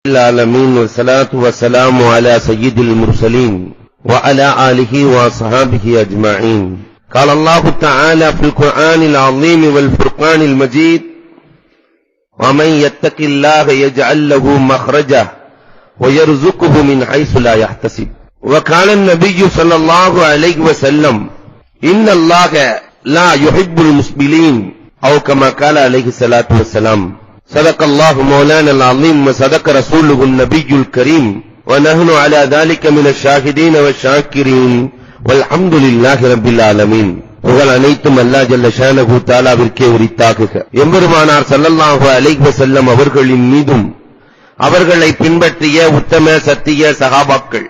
العالمين والصلاة والسلام على سيد المرسلين وعلى آله وصحابه أجمعين. قال الله تعالى في القرآن العظيم والفرقان المجيد: ومن يتق الله يجعل له مخرجا ويرزقه من حيث لا يحتسب. وقال النبي صلى الله عليه وسلم: إن الله لا يحب المسبلين، أو كما قال عليه الصلاة والسلام. صدق الله مولانا العظيم وصدق رسوله النبي الكريم ونحن على ذلك من الشاهدين والشاكرين والحمد لله رب العالمين. புகழ் அனைத்தும் அல்லாஹ் ஜல்ல ஷானஹு தஆலாவிற்கே உரித்தாகுக. எம்பெருமானார் ஸல்லல்லாஹு அலைஹி வஸல்லம் அவர்களின் மீதும் அவர்களை பின்பற்றிய உத்தம சத்திய சஹாபாக்கள்,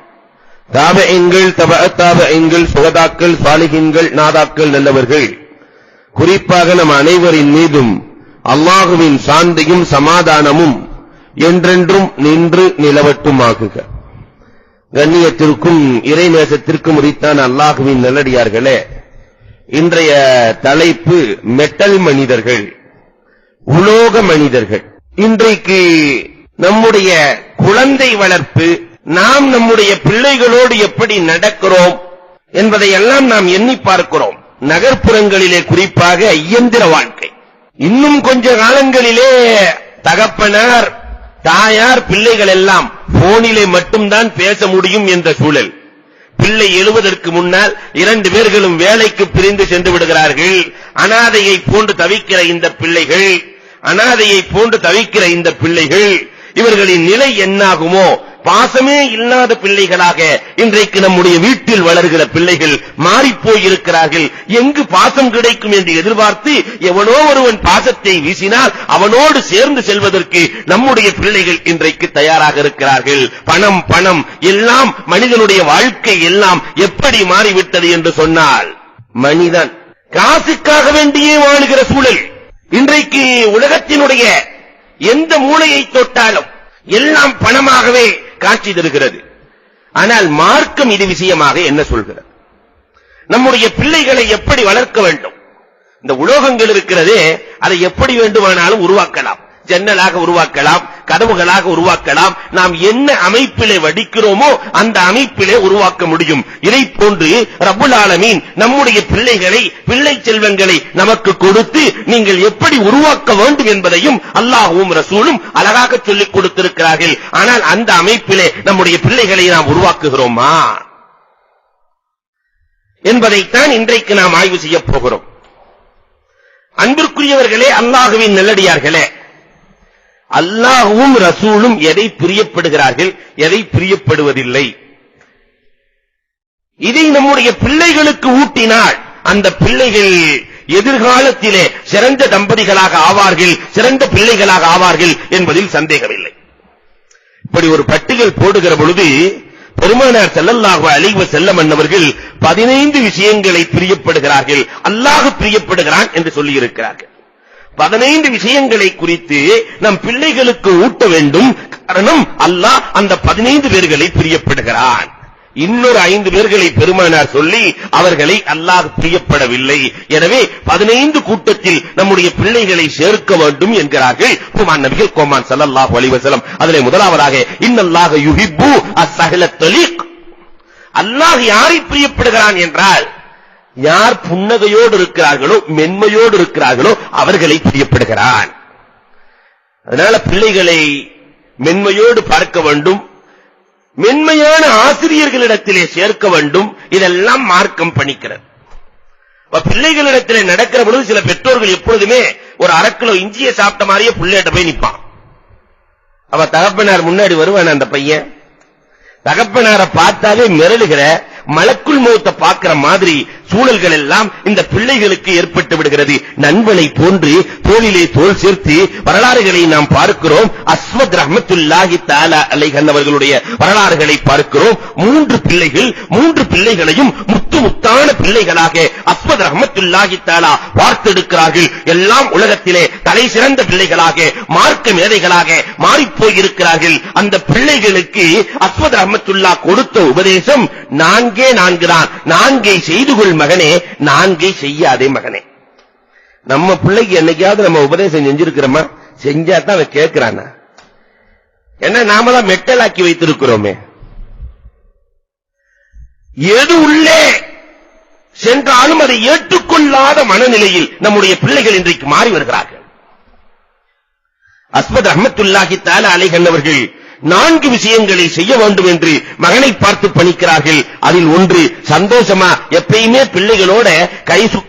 தாபிஈன்கள், தபஅத் தாபிஈன்கள், சுஹதாக்கள், சாலிஹீன்கள், நாதாக்கள், நல்லவர்கள், குறிப்பாக நம் அனைவரின் மீதும் அல்லாஹுவின் சாந்தியும் சமாதானமும் என்றென்றும் நின்று நிலவட்டுமாகுக. கண்ணியத்திற்கும் இறைநேசத்திற்கும் உரித்தான அல்லாஹுவின் நல்லடியார்களே, இன்றைய தலைப்பு மெட்டல் மனிதர்கள், உலோக மனிதர்கள். இன்றைக்கு நம்முடைய குழந்தை வளர்ப்பு, நாம் நம்முடைய பிள்ளைகளோடு எப்படி நடக்கிறோம் என்பதையெல்லாம் நாம் எண்ணி பார்க்கிறோம். நகர்ப்புறங்களிலே குறிப்பாக இயந்திர வாழ்க்கை. இன்னும் கொஞ்ச காலங்களிலே தகப்பனார், தாயார், பிள்ளைகள் எல்லாம் போனிலே மட்டும்தான் பேச முடியும் என்ற சூழல். பிள்ளை எழுவதற்கு முன்னால் இரண்டு பேர்களும் வேலைக்கு பிரிந்து சென்று விடுகிறார்கள். அனாதையை போன்று தவிக்கிற இந்த பிள்ளைகள், இவர்களின் நிலை என்னாகுமோ? பாசமே இல்லாத பிள்ளைகளாக இன்றைக்கு நம்முடைய வீட்டில் வளர்கிற பிள்ளைகள் மாறிப்போய் இருக்கிறார்கள். எங்கு பாசம் கிடைக்கும் என்று எதிர்பார்த்து எவனோ ஒருவன் பாசத்தை வீசினால் அவனோடு சேர்ந்து செல்வதற்கு நம்முடைய பிள்ளைகள் இன்றைக்கு தயாராக இருக்கிறார்கள். பணம் பணம் எல்லாம் மனிதனுடைய வாழ்க்கை எல்லாம் எப்படி மாறிவிட்டது என்று சொன்னால், மனிதன் காசுக்காக வேண்டியே வாழுகிற சூழல். இன்றைக்கு உலகத்தினுடைய எந்த மூலையை தொட்டாலும் எல்லாம் பணமாகவே காட்சி தருகிறது. ஆனால் மார்க்கம் இது விஷயமாக என்ன சொல்கிறது? நம்முடைய பிள்ளைகளை எப்படி வளர்க்க வேண்டும்? இந்த உலோகங்கள் இருக்கிறதே, அதை எப்படி வேண்டுமானாலும் உருவாக்கலாம். ஜன்னலாக உருவாக்கலாம், கதவுகளாக உருவாக்கலாம். நாம் என்ன அமைப்பிலே வடிக்கிறோமோ அந்த அமைப்பிலே உருவாக்க முடியும். இதை போன்று ரப்புல் ஆலமீன் நம்முடைய பிள்ளைகளை, பிள்ளை செல்வங்களை நமக்கு கொடுத்து நீங்கள் எப்படி உருவாக்க வேண்டும் என்பதையும் அல்லாஹ்வும் ரசூலும் அழகாக சொல்லிக் கொடுத்திருக்கிறார்கள். ஆனால் அந்த அமைப்பிலே நம்முடைய பிள்ளைகளை நாம் உருவாக்குகிறோமா என்பதைத்தான் இன்றைக்கு நாம் ஆய்வு செய்ய போகிறோம். அன்பிற்குரியவர்களே, அல்லாஹ்வின் நல்லடியார்களே, அல்லாஹ்வும் ரசூலும் எதை பிரியப்படுகிறார்கள், எதை பிரியப்படுவதில்லை, இதை நம்முடைய பிள்ளைகளுக்கு ஊட்டினால் அந்த பிள்ளைகள் எதிர்காலத்திலே சிறந்த தம்பதிகளாக ஆவார்கள், சிறந்த பிள்ளைகளாக ஆவார்கள் என்பதில் சந்தேகமில்லை. இப்படி ஒரு பட்டியல் போடுகிற பொழுது பெருமானார் ஸல்லல்லாஹு அலைஹி வஸல்லம் அவர்கள் 15 விஷயங்களை பிரியப்படுகிறார்கள், அல்லாஹ் பிரியப்படுகிறான் என்று சொல்லி இருக்கிறார்கள். 15 விஷயங்களை குறித்து நம் பிள்ளைகளுக்கு ஊட்ட வேண்டும். காரணம், அல்லாஹ் அந்த 15 பேர்களை பிரியப்படுகிறான். இன்னொரு 5 பேர்களை பெருமானார் சொல்லி அவர்களை அல்லாஹ் பிரியப்படவில்லை. எனவே 15 கூட்டத்தில் நம்முடைய பிள்ளைகளை சேர்க்க வேண்டும் என்கிறார்கள் பெருமான் நபிகள் கோமான் ஸல்லல்லாஹு அலைஹி வஸல்லம். அதிலே முதலாவதாக இன்னல்லாஹ யுஹிப்பு அஸ்ஸஹல தலீக். அல்லாஹ் யாரை பிரியப்படுகிறான் என்றால், யார் புன்னகையோடு இருக்கிறார்களோ, மென்மையோடு இருக்கிறார்களோ அவர்களை பிரியப்படுகிறான். அதனால பிள்ளைகளை மென்மையோடு பார்க்க வேண்டும், மென்மையான ஆசிரியர்களிடத்திலே சேர்க்க வேண்டும். இதெல்லாம் மார்க்கம் பணிக்கிறது. பிள்ளைகளிடத்திலே நடக்கிற பொழுது சில பெற்றோர்கள் எப்பொழுதுமே ஒரு 1/2 கிலோ இஞ்சியை சாப்பிட்ட மாதிரியே பிள்ளைகிட்ட போய் நிற்பான். அவ தகப்பனார் முன்னாடி வருவான். அந்த பையன் தகப்பனாரை பார்த்தாலே மிரளுகிற மலக்குள் மௌத்தை பார்க்கிற மாதிரி சூழல்கள் எல்லாம் இந்த பிள்ளைகளுக்கு ஏற்பட்டு விடுகிறது. நண்பனை போன்று தோளிலே தோள் சேர்த்து வரலாறுகளை நாம் பார்க்கிறோம். அஸ்வத் ரஹ்மத்துல்லாஹி தஆலா அலைஹி அவர்களுடைய வரலாறுகளை பார்க்கிறோம். 3 பிள்ளைகளையும் முத்தான பிள்ளைகளாக அஸ்வத் ரஹ்மத்துல்லாஹி தஆலா வார்த்தெடுக்கிறார்கள். எல்லாம் உலகத்திலே தலை சிறந்த பிள்ளைகளாக, மார்க்க மேதைகளாக மாறிப்போய் இருக்கிறார்கள். அந்த பிள்ளைகளுக்கு அஸ்வத் ரஹ்மத்துல்லாஹ் கொடுத்த உபதேசம் 4 தான். 4 செய்து கொள் மகனே, 4 செய்யாதே மகனே. நம்ம பிள்ளைக்கு என்னைக்காவது நம்ம உபதேசம் செஞ்சிருக்கிறோமா? செஞ்சாதான் அவன் கேட்கிறானா? என்ன நாம தான் மெட்டலாக்கி வைத்திருக்கிறோமே. எது உள்ளே சென்றாலும் அதை ஏற்றுக்கொள்ளாத மனநிலையில் நம்முடைய பிள்ளைகள் இன்றைக்கு மாறி வருகிறார்கள். அஸ்மத் ரஹ்மத்துல்லாஹி தஆலா அலைஹி அவர்கள் 4 விஷயங்களை செய்ய வேண்டும் என்று மகனை பார்த்து பணிக்கிறார்கள். அதில் ஒன்று சந்தோஷமா எப்பயுமே பிள்ளைகளோட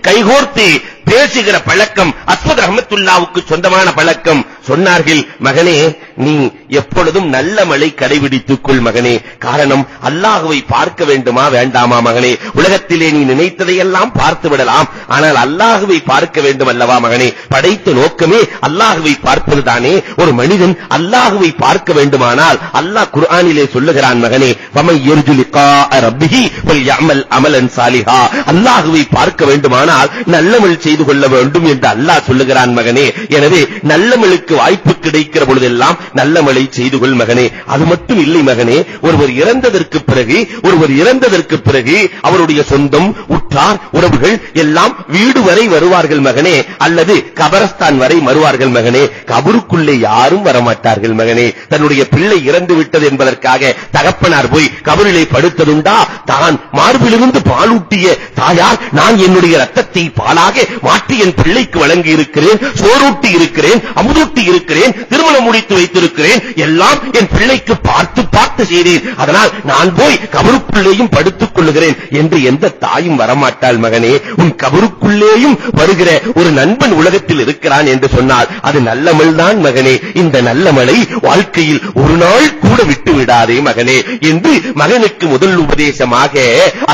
கைகோர்த்து பேசுகிற பழக்கம் அஸ்மத் ரஹ்மத்துல்லாஹ்வுக்கு சொந்தமான பழக்கம். சொன்னார்கள், மகனே நீ எப்பொழுதும் நல்ல மலை கடைபிடித்துக் கொள் மகனே. காரணம், அல்லாஹ்வை பார்க்க வேண்டுமா வேண்டாமா மகனே? உலகத்திலே நீ நினைத்ததையெல்லாம் பார்த்து விடலாம், ஆனால் அல்லாஹ்வை பார்க்க வேண்டும் அல்லவா மகனே? படைத்த நோக்கமே அல்லாஹ்வை பார்ப்பதுதானே. ஒரு மனிதன் அல்லாஹ்வை பார்க்க வேண்டுமானால் அல்லாஹ் குர்ஆனிலே சொல்லுகிறான், மகனே வமை யர்ஜு லிகாஅ ரப்பிஹி வல்யஅமல் அமலன் சாலிஹா. அல்லாஹ்வை பார்க்க வேண்டுமானால் நல்லமல் செய்து கொள்ள வேண்டும் என்று அல்லாஹ் சொல்லுகிறான் மகனே. எனவே நல்லமலுக்கு வாய்ப்பு கிடைக்கிற பொழுதெல்லாம் நல்லமலை செய்து கொள் மகனே. அது மட்டும் இல்லை மகனே, ஒருவர் இறந்ததற்கு பிறகு அவருடைய சொந்தம் உற்றார் உறவுகள் எல்லாம் வீடு வரை வருவார்கள் மகனே, அல்லது கபரஸ்தான் வரை வருவார்கள் மகனே. கபருக்குள்ளே யாரும் வரமாட்டார்கள் மகனே. தன்னுடைய பிள்ளை இறந்து விட்டது என்பதற்காக தகப்பனார் போய் கபரிலே படுத்ததுண்டா? தான் மார்பிலிருந்து பாலூட்டிய தாயார், நான் என்னுடைய ரத்தத்தை பாலாக மாற்றி என் பிள்ளைக்கு வழங்கி இருக்கிறேன், சோறூட்டி இருக்கிறேன், அமுதூட்டி இருக்கிறேன், திருமணம் முடித்து வைத்திருக்கிறேன், எல்லாம் என் பிள்ளைக்கு பார்த்து பார்த்து செய்தேன், அதனால் நான் போய் கபருக்குள்ளேயும் படுத்துக் கொள்ளுகிறேன் என்று எந்த தாயும் வரமாட்டாள் மகனே. உன் கபருக்குள்ளேயும் வருகிற ஒரு நண்பன் உலகத்தில் இருக்கிறான் என்று சொன்னால் அது நல்லமல் தான் மகனே. இந்த நல்லமலை வாழ்க்கையில் ஒரு நாள் கூட விட்டு விடாதே மகனே என்று மகனுக்கு முதல் உபதேசமாக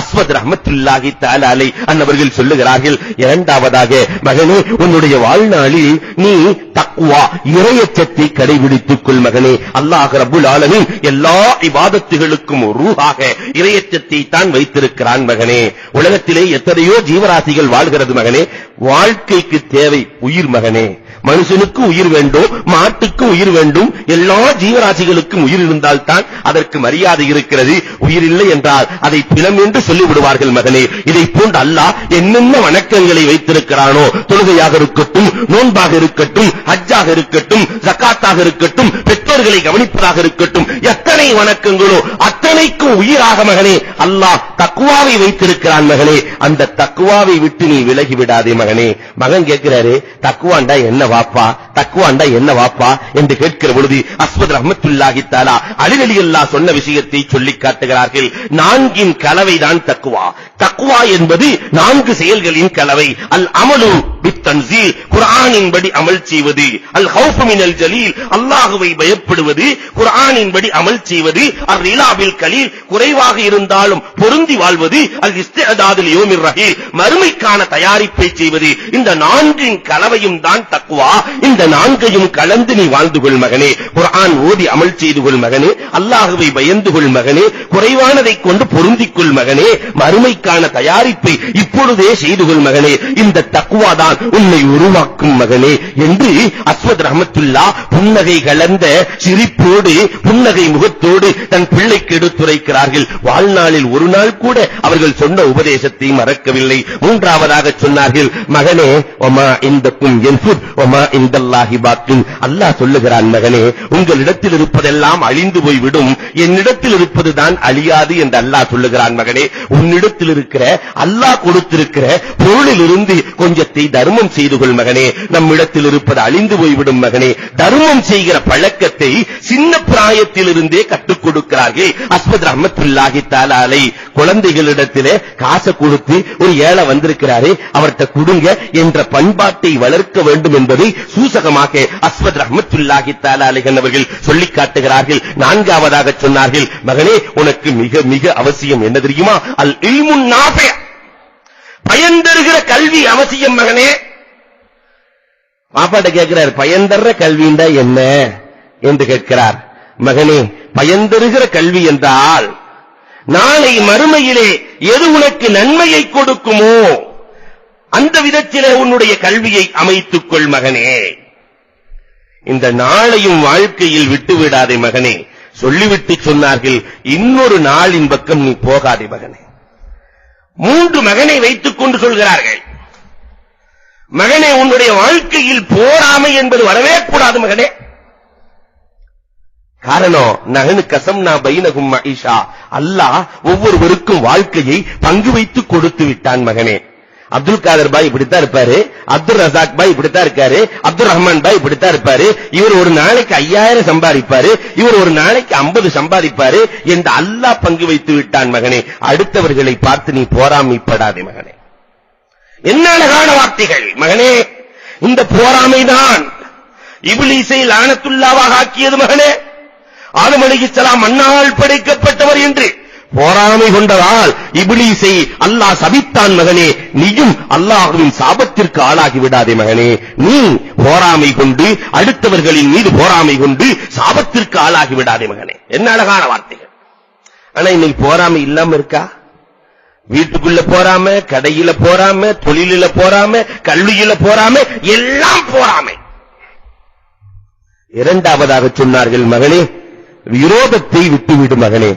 அஸ்மத் ரஹ்மத்துல்லாஹி தஆலா அலைஹி அன்னவர்கள் சொல்லுகிறார்கள். இரண்டாவதாக, மகனே உன்னுடைய வாழ்நாளில் நீ தக்வா இறையச்சத்தை கடைபிடித்துக் கொள் மகனே. அல்லாஹ் ரப்புல் ஆலமீன் எல்லா இபாதத்துகளுக்கும் ரூஹாக இறையச்சத்தை தான் வைத்திருக்கிறான் மகனே. உலகத்திலே எத்தனையோ ஜீவராசிகள் வாழ்கிறது மகனே. வாழ்க்கைக்கு தேவை உயிர் மகனே. மனுஷனுக்கு உயிர் வேண்டும், மாட்டுக்கு உயிர் வேண்டும், எல்லா ஜீவராசிகளுக்கும் உயிர் இருந்தால் தான் அதற்கு மரியாதை இருக்கிறது. உயிர் இல்லை என்றால் அதை பிணம் என்று சொல்லிவிடுவார்கள் மகனே. இதை போன்று அல்லாஹ் என்னென்ன வணக்கங்களை வைத்திருக்கிறானோ, தொழுகையாக இருக்கட்டும், நோன்பாக இருக்கட்டும், ஹஜ்ஜாக இருக்கட்டும், ஜகாத்தாக இருக்கட்டும், பெற்றோர்களை கவனிப்பதாக இருக்கட்டும், எத்தனை வணக்கங்களோ அத்தனைக்கும் உயிராக மகனே அல்லாஹ் தக்வாவை வைத்திருக்கிறான் மகனே. அந்த தக்வாவை விட்டு நீ விலகி விடாதே மகனே. மகன் கேட்கிறாரு, தக்வாண்டா என்ன வாப்பா, தக்வாண்டா என்ன வாப்பா என்று கேட்கிற பொழுது அஸ்மத் ரஹ்மத்துல்லாஹி தஆலா அலி ரலியல்லாஹு சொன்ன விஷயத்தை சொல்லி காட்டுகிறார்கள். 4 கலவைதான் தக்வா. தக்வா என்பது 4 செயல்களின் கலவை. அல் அமலு பித்தன்சீல், குர்ஆனின்படி அமல் செய்வது. அல் ஹௌஃபு மினல் ஜலீல், அல்லாஹ்வை பயப்படுவது, குர்ஆனின்படி அமல் செய்வது. அர் ரிலா பில் கலீல், குறைவாக இருந்தாலும் பொருந்தி வாழ்வது. அல் இஸ்திஅதாது லியௌமிர் ரஹீல், மறுமைக்கான தயாரிப்பை செய்வது. இந்த 4 கலவையும் தான் தக்வா. இந்த 4ஐயும் கலந்து நீ வாழ்ந்து கொள் மகனே. குர்ஆன் ஓதி அமல் செய்து கொள் மகனே. அல்லாஹ்வை பயந்து கொள் மகனே. குறைவானதை கொண்டு பொருந்திக் கொள் மகனே. மறுமைக்கான தயாரிப்பை இப்பொழுதே செய்து கொள் மகனே. இந்த தக்வா தான் உன்னை உருவாக்கும் மகனே என்று அஸ்மத் ரஹ்மத்துல்லாஹ் புன்னகை கலந்த சிரிப்போடு, புன்னகை முகத்தோடு தன் பிள்ளைக்கு எடுத்துரைக்கிறார்கள். வாழ்நாளில் ஒரு நாள் கூட அவர்கள் சொன்ன உபதேசத்தை மறக்கவில்லை. மூன்றாவதாக சொன்னார்கள், மகனே வமா இந்தக்கும் யன்ஃபுத் வமா இந்தல்லாஹி பாக்கின். அல்லாஹ் சொல்லுகிறான், மகனே உங்களிடத்தில் இருப்பதெல்லாம் அழிந்து போய்விடும், என்னிடத்தில் இருப்பதுதான் அழியாது என்று அல்லாஹ் சொல்லுகிறான் மகனே. உன்னிடத்தில் இருக்கிற அல்லாஹ் கொடுத்திருக்கிற பொருளிலிருந்து கொஞ்சத்தை தர்மம் செய்து கொள் மகனே. நம்மிடத்தில் இருப்பது அழிந்து போய்விடும் மகனே. தர்மம் செய்கிற பழக்கத்தை சின்ன பிராயத்திலிருந்தே கற்றுக் கொடுக்கிறார்கள் அஸ்மத் ரஹ்மத்துல்லாஹி தஆலா அலைஹி. குழந்தைகளிடத்திலே காசை கொடுத்து ஒரு ஏழை வந்திருக்கிறாரே அவர்கிட்ட கொடுங்க என்ற பண்பாட்டை வளர்க்க வேண்டும் என்பதை சூசகமாக அஸ்மத் ரஹ்மத்துல்லாஹி தஆலா அலைஹி அவர்கள் சொல்லிக் காட்டுகிறார்கள். நான்காவதாக சொன்னார்கள், மகனே உனக்கு மிக மிக அவசியம் என்ன தெரியுமா? அல் இல்முன் நாஃபி, பயன்தருகிற கல்வி அவசியம் மகனே. பாப்பாட்ட கேட்கிறார், பயன்தர்ற கல்விண்டா என்ன என்று கேட்கிறார். மகனே பயன்தருகிற கல்வி என்றால் நாளை மறுமையிலே எது உனக்கு நன்மையை கொடுக்குமோ அந்த விதத்திலே உன்னுடைய கல்வியை அமைத்துக் கொள் மகனே. இந்த நாளையும் வாழ்க்கையில் விட்டுவிடாதே மகனே. சொல்லிவிட்டு சொன்னார்கள், இன்னொரு நாளின் பக்கம் நீ போகாதே மகனே. 3 மகனை வைத்துக் கொண்டு சொல்கிறார்கள், மகனே உன்னுடைய வாழ்க்கையில் போராமை என்பது வரவே கூடாது மகனே. காரணம் நஹனு கஸம்னா பைனஹும் மஈஷா, அல்லாஹ் ஒவ்வொருவருக்கும் வாழ்க்கையை பங்கு வைத்து கொடுத்து விட்டான் மகனே. அப்துல் காதர் பாய் இப்படித்தான் இருப்பாரு, அப்துல் ரசாக் பாய் இப்படித்தான் இருக்காரு, அப்துல் ரஹ்மான் பாய் இப்படித்தான் இருப்பாரு, இவர் ஒரு நாளைக்கு 5000 சம்பாதிப்பாரு, இவர் ஒரு நாளைக்கு 50 சம்பாதிப்பாரு என்று அல்லாஹ் பங்கு வைத்து விட்டான் மகனே. அடுத்தவர்களை பார்த்து நீ பொறாமைப்படாதே மகனே. என்ன அழகான வார்த்தைகள் மகனே. இந்த பொறாமைதான் இப்லீஸை லானத்துல்லாவாக ஆக்கியது மகனே. ஆதம் அலைஹிஸ்ஸலாம் மண்ணால் படைக்கப்பட்டவர் என்று பொறாமை கொண்டதால் இப்லீஸை அல்லாஹ் சபித்தான் மகனே. நீயும் அல்லாஹ்வின் சாபத்திற்கு ஆளாகி விடாதே மகனே. நீ பொறாமை கொண்டு அடுத்தவர்களின் மீது பொறாமை கொண்டு சாபத்திற்கு ஆளாகி விடாதே மகனே. என்ன அழகான வார்த்தைகள். ஆனா இன்னைக்கு பொறாமை இல்லாம இருக்கா? வீட்டுக்குள்ள போறாம, கடையில போறாம, தொழிலில போறாம, கல்வியில போறாம, எல்லாம் போறாமை. இரண்டாவதாக சொன்னார்கள் மகனே, விரோதத்தை விட்டுவிடு மகனே.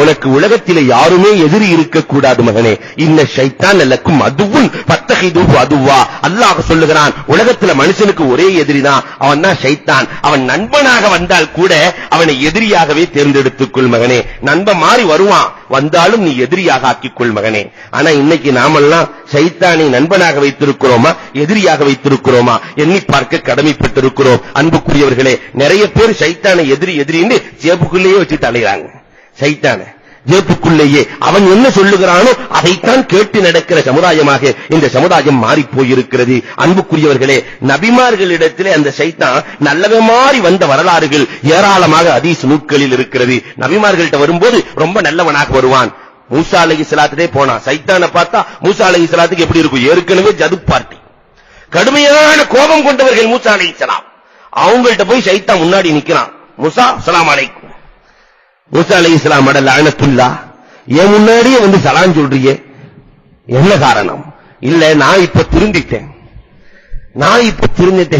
உனக்கு உலகத்திலே யாருமே எதிரி இருக்கக்கூடாது மகனே. இன்ன ஷைத்தான் லக்கும் அதுவும் ஃபத்தஹிதுஹு அதுவா. அல்லாஹ் சொல்லுகிறான், உலகத்துல மனுஷனுக்கு ஒரே எதிரிதான், அவன் தான் ஷைத்தான். அவன் நண்பனாக வந்தால் கூட அவனை எதிரியாகவே தேர்ந்தெடுத்துக்கொள் மகனே. நண்பன் மாறி வருவான், வந்தாலும் நீ எதிரியாக ஆக்கிக்கொள் மகனே. ஆனா இன்னைக்கு நாமெல்லாம் ஷைத்தானை நண்பனாக வைத்திருக்கிறோமா, எதிரியாக வைத்திருக்கிறோமா எண்ணி பார்க்க கடமைப்பட்டிருக்கிறோம். அன்புக்குரியவர்களே, நிறைய பேர் ஷைத்தானை எதிரி எதிரின்னு ஜேபுக்குள்ளேயே வச்சுட்டு அலைகிறாங்க. ஷைத்தான ஜேபுக்குள்ளேயே அவன் என்ன சொல்லுகிறானோ அதைத்தான் கேட்டு நடக்கிற சமுதாயமாக இந்த சமுதாயம் மாறி போயிருக்கிறது. அன்புக்குரியவர்களே, நபிமார்களிடத்திலே அந்த ஷைத்தான் நல்லவே மாறி வந்த வரலாறுகள் ஏராளமாக ஹதீஸ் நூல்களில் இருக்கிறது. நபிமார்கள்ட்ட வரும்போது ரொம்ப நல்லவனாக வருவான். மூசா அலைஹிஸ்ஸலாத்திலே போனா ஷைத்தானை பார்த்தா மூசா அலைஹிஸ்ஸலாத்துக்கு எப்படி இருக்கும்? ஏற்கனவே ஜது பார்ட்டி, கடுமையான கோபம் கொண்டவர்கள் மூசா அலைஹிஸ்ஸலாம். அவங்கள்ட்ட போய் ஷைத்தான் முன்னாடி நிக்கிறான். மூசா அஸ்ஸலாமு அலைக்கும். மூசா அலைஹிஸ்ஸலாம் அட லஅனத்துல்லாஹ், ஏன் முன்னாடியே வந்து சலாம் சொல்றியே, என்ன காரணம்? இல்ல நான் இப்ப திருந்திட்டேன்.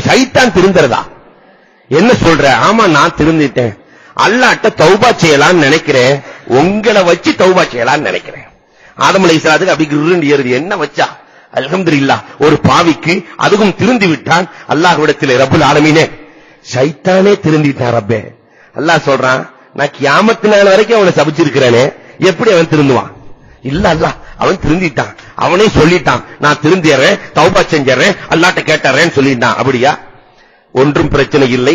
ஷைத்தான் திருந்தறதா? என்ன சொல்ற? ஆமா நான் திருந்திட்டேன். அல்லாஹ்ட்ட தௌபா செய்யலாம்னு நினைக்கிறேன், உங்களை வச்சு தௌபா செய்யலாம்னு நினைக்கிறேன். ஆதம் அலைஹிஸ்ஸலாத்துக்கு அப்படி கிருண்டு ஏறுது. என்ன வச்சா? அல்ஹம்துலில்லாஹ், ஒரு பாவிக்கு அதுவும் திருந்தி விட்டான். அல்லாஹ்விடத்திலே ரப்புல் ஆலமீனே, ஷைத்தானே திருந்திட்டான் ரப்பே. அல்லாஹ் சொல்றான், நான் கியாமத் நாள் வரைக்கும் அவனை சபிச்சிருக்கிறேனே, எப்படி அவன் திருந்துவான்? இல்ல அல்லாஹ் அவன் திருந்திட்டான். அவனே சொல்லிட்டான், நான் திருந்திறேன், தௌபா செஞ்சறேன், அல்லாஹ்ட்ட கேட்டறேன்னு சொல்லிட்டான். அப்படியா? ஒன்றும் பிரச்சனை இல்லை,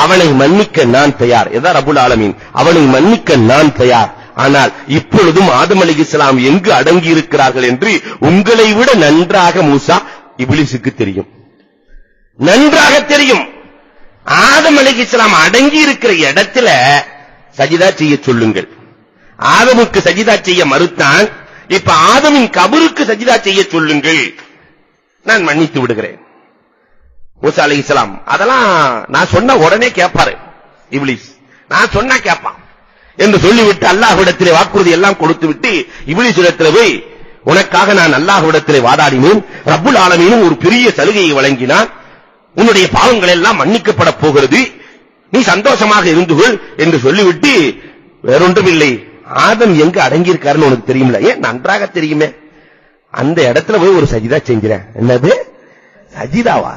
அவனை மன்னிக்க நான் தயார். இதான் ரப்புல் ஆலமீன், அவனை மன்னிக்க நான் தயார். ஆனால் இப்பொழுதும் ஆதம் அலைஹிஸ்ஸலாம் எங்கு அடங்கி இருக்கிறார்கள் என்று உங்களை விட நன்றாக மூசா இப்லீஸுக்கு தெரியும், நன்றாக தெரியும். ஆதம் அலைஹிஸ்ஸலாம் அடங்கி இருக்கிற இடத்துல சஜிதா செய்ய சொல்லுங்கள். ஆதமுக்கு சஜிதா செய்ய மறுத்தான், இப்ப ஆதமின் கபருக்கு சஜிதா செய்ய சொல்லுங்கள், நான் மன்னித்து விடுகிறேன். மூசா அலைஹிஸ்ஸலாம் அதெல்லாம் நான் சொன்ன உடனே கேட்பாரு இப்லீஸ், நான் சொன்னா கேட்பான் என்று சொல்லிவிட்டு அல்லாஹ்விடத்திலே வாக்குறுதி எல்லாம் கொடுத்து விட்டு இப்லீஸ் இடத்திலே போய், உனக்காக நான் அல்லாஹ்விடத்திலே வாதாடினேன், ரப்புல் ஆலமீனும் ஒரு பெரிய சலுகையை வழங்கினான், உன்னுடைய பாவங்கள் எல்லாம் மன்னிக்கப்பட போகிறது, நீ சந்தோஷமாக இருந்து கொள் என்று சொல்லிவிட்டு, வேறொன்றும் இல்லை, ஆதம் எங்க அடங்கி இருக்காருன்னு உனக்கு தெரியுமில்ல? ஏன் நன்றாக தெரியுமே. அந்த இடத்துல போய் ஒரு சஜிதா செஞ்சிரேன். என்னது சஜிதாவா?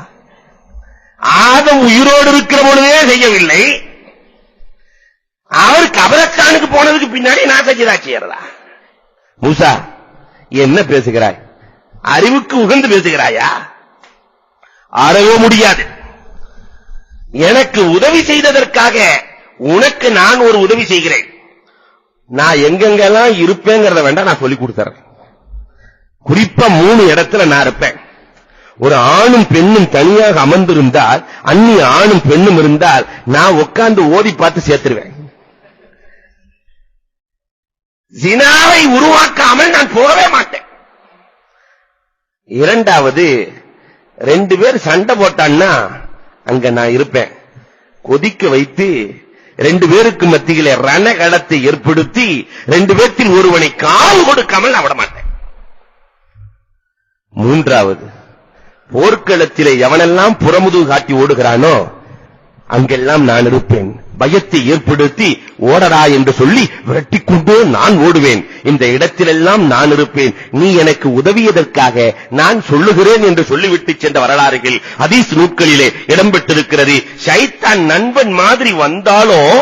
ஆதம் உயிரோடு இருக்கிற பொழுதே செய்யவில்லை, அவர் கபரஸ்தானுக்கு போனதுக்கு பின்னாடி நான் சஜிதா செய்யறதா? மூசா என்ன பேசுகிறாய்? அறிவுக்கு உகந்து பேசுகிறாயா? அறவே முடியாது. எனக்கு உதவி செய்ததற்காக உனக்கு நான் ஒரு உதவி செய்கிறேன். நான் எங்கெங்கெல்லாம் இருப்பேங்கிறத வேண்டாம், நான் சொல்லி கொடுத்தறேன். குறிப்பா 3 இடத்துல நான் இருப்பேன். ஒரு ஆணும் பெண்ணும் தனியாக அமர்ந்திருந்தால், அந்நிய ஆணும் பெண்ணும் இருந்தால், நான் உட்கார்ந்து ஓதி பார்த்து சேர்த்துருவேன். ஜினாவை உருவாக்காமல் நான் போகவே மாட்டேன். இரண்டாவது, 2 பேர் சண்டை போட்டான்னா அங்க நான் இருப்பேன். கொதிக்க வைத்து 2 பேருக்கு மத்தியிலே ரணகளத்தை ஏற்படுத்தி 2 பேர்த்தில் ஒருவனை காவு கொடுக்காமல் நான் விட மாட்டேன். மூன்றாவது, போர்க்களத்திலே எவனெல்லாம் புறமுதுகு காட்டி ஓடுகிறானோ அங்கெல்லாம் நான் இருப்பேன். பயத்தை ஏற்படுத்தி ஓடடா என்று சொல்லி விரட்டிக்கொண்டே நான் ஓடுவேன். இந்த இடத்திலெல்லாம் நான் இருப்பேன். நீ எனக்கு உதவியதற்காக நான் சொல்லுகிறேன் என்று சொல்லிவிட்டு சென்ற வரலாறுகள் ஹதீஸ் நூல்களிலே இடம்பெற்றிருக்கிறது. ஷைத்தான் நண்பன் மாதிரி வந்தாலும்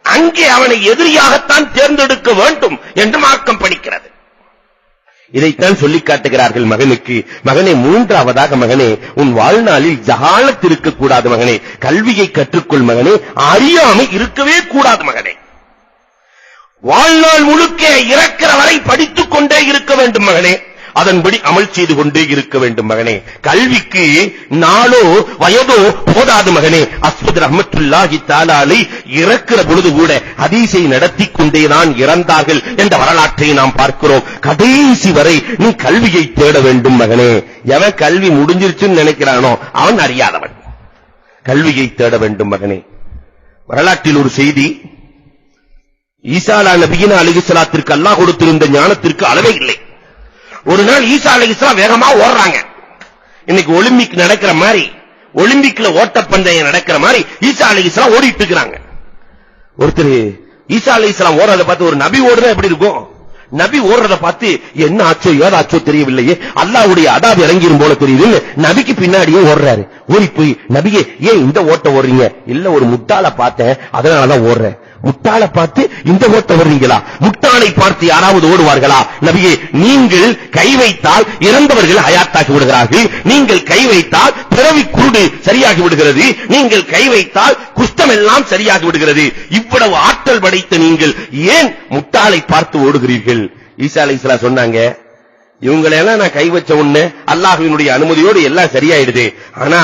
அங்கே அவனை எதிரியாகத்தான் தேர்ந்தெடுக்க வேண்டும் என்று மார்க்கம் படிக்கிறது. இதைத்தான் சொல்லி காட்டுகிறார்கள் மகனுக்கு. மகனே, மூன்றாவதாக மகனே, உன் வாழ்நாளில் ஜஹாலத் இருக்கக்கூடாது மகனே. கல்வியை கற்றுக்கொள் மகனே. அறியாமை இருக்கவே கூடாது மகனே. வாழ்நாள் முழுக்க இறக்கிற வரை படித்துக் கொண்டே இருக்க வேண்டும் மகனே. அதன்படி அமல் செய்து கொண்டே இருக்க வேண்டும் மகனே. கல்விக்கு நாளோ வயதோ போதாது மகனே. அஸ்வத் ரஹ்மத்துல்லாஹி தஆலா அலைஹி இறக்கிற பொழுது கூட ஹதீஸை நடத்தி கொண்டேதான் இறந்தார்கள் என்ற வரலாற்றை நாம் பார்க்கிறோம். கடைசி வரை நீ கல்வியை தேட வேண்டும் மகனே. எவன் கல்வி முடிஞ்சிருச்சுன்னு நினைக்கிறானோ அவன் அறியாதவன். கல்வியை தேட வேண்டும் மகனே. வரலாற்றில் ஒரு செய்தி, ஈசா நபியினா அலைஹிஸ்ஸலாத்திற்கு அல்லாஹ் கொடுத்திருந்த ஞானத்திற்கு அளவே இல்லை. ஒரு நாள் ஈசா அலைஹிஸ்ஸலாம் வேகமா ஓடுறாங்க. இன்னைக்கு ஒலிம்பிக் நடக்கிற மாதிரி, ஒலிம்பிக்ல ஓட்டப்பந்தயம் நடக்கிற மாதிரி ஈசா அலைஹிஸ்ஸலாம் ஓடிட்டு இருக்காங்க. ஒருத்தர் ஈசா அலைஹிஸ்ஸலாம் ஓடுறத பார்த்து, ஒரு நபி ஓடுறா எப்படி இருக்கும்? நபி ஓடுறத பார்த்து என்ன ஆச்சோ ஏதாச்சோ தெரியவில்லையே, அல்லாஹ்வுடைய அதாப் இறங்கிரும் போல தெரியுதுன்னு நபிக்கு பின்னாடியே ஓடுறாரு. ஓடி போய், நபியே ஏன் இந்த ஓட்ட ஓடுறீங்க? இல்ல, ஒரு முட்டாளை பார்த்தேன் அதனாலதான் ஓடுறேன். முட்டாளை பார்த்து இந்த ஓட்ட ஓடுறீங்களா? முட்டாளை பார்த்து யாராவது ஓடுவார்களா? நபியே, நீங்கள் கை வைத்தால் இறந்தவர்கள் ஹயாத்தாகி விடுகிறார்கள். நீங்கள் கை வைத்தால் பிறவி குருடு சரியாகி விடுகிறது. நீங்கள் கை வைத்தால் குஷ்டம் எல்லாம் சரியாகி விடுகிறது. இவ்வளவு ஆற்றல் படைத்த நீங்கள் ஏன் முட்டாளை பார்த்து ஓடுகிறீர்கள்? ஈசா அலைஹிஸ்ஸலாம் சொன்னாங்க, இவங்களெல்லாம் நான் கை வச்ச உடனே அல்லாஹ்வினுடைய அனுமதியோடு எல்லாம் சரியாயிடுது. ஆனா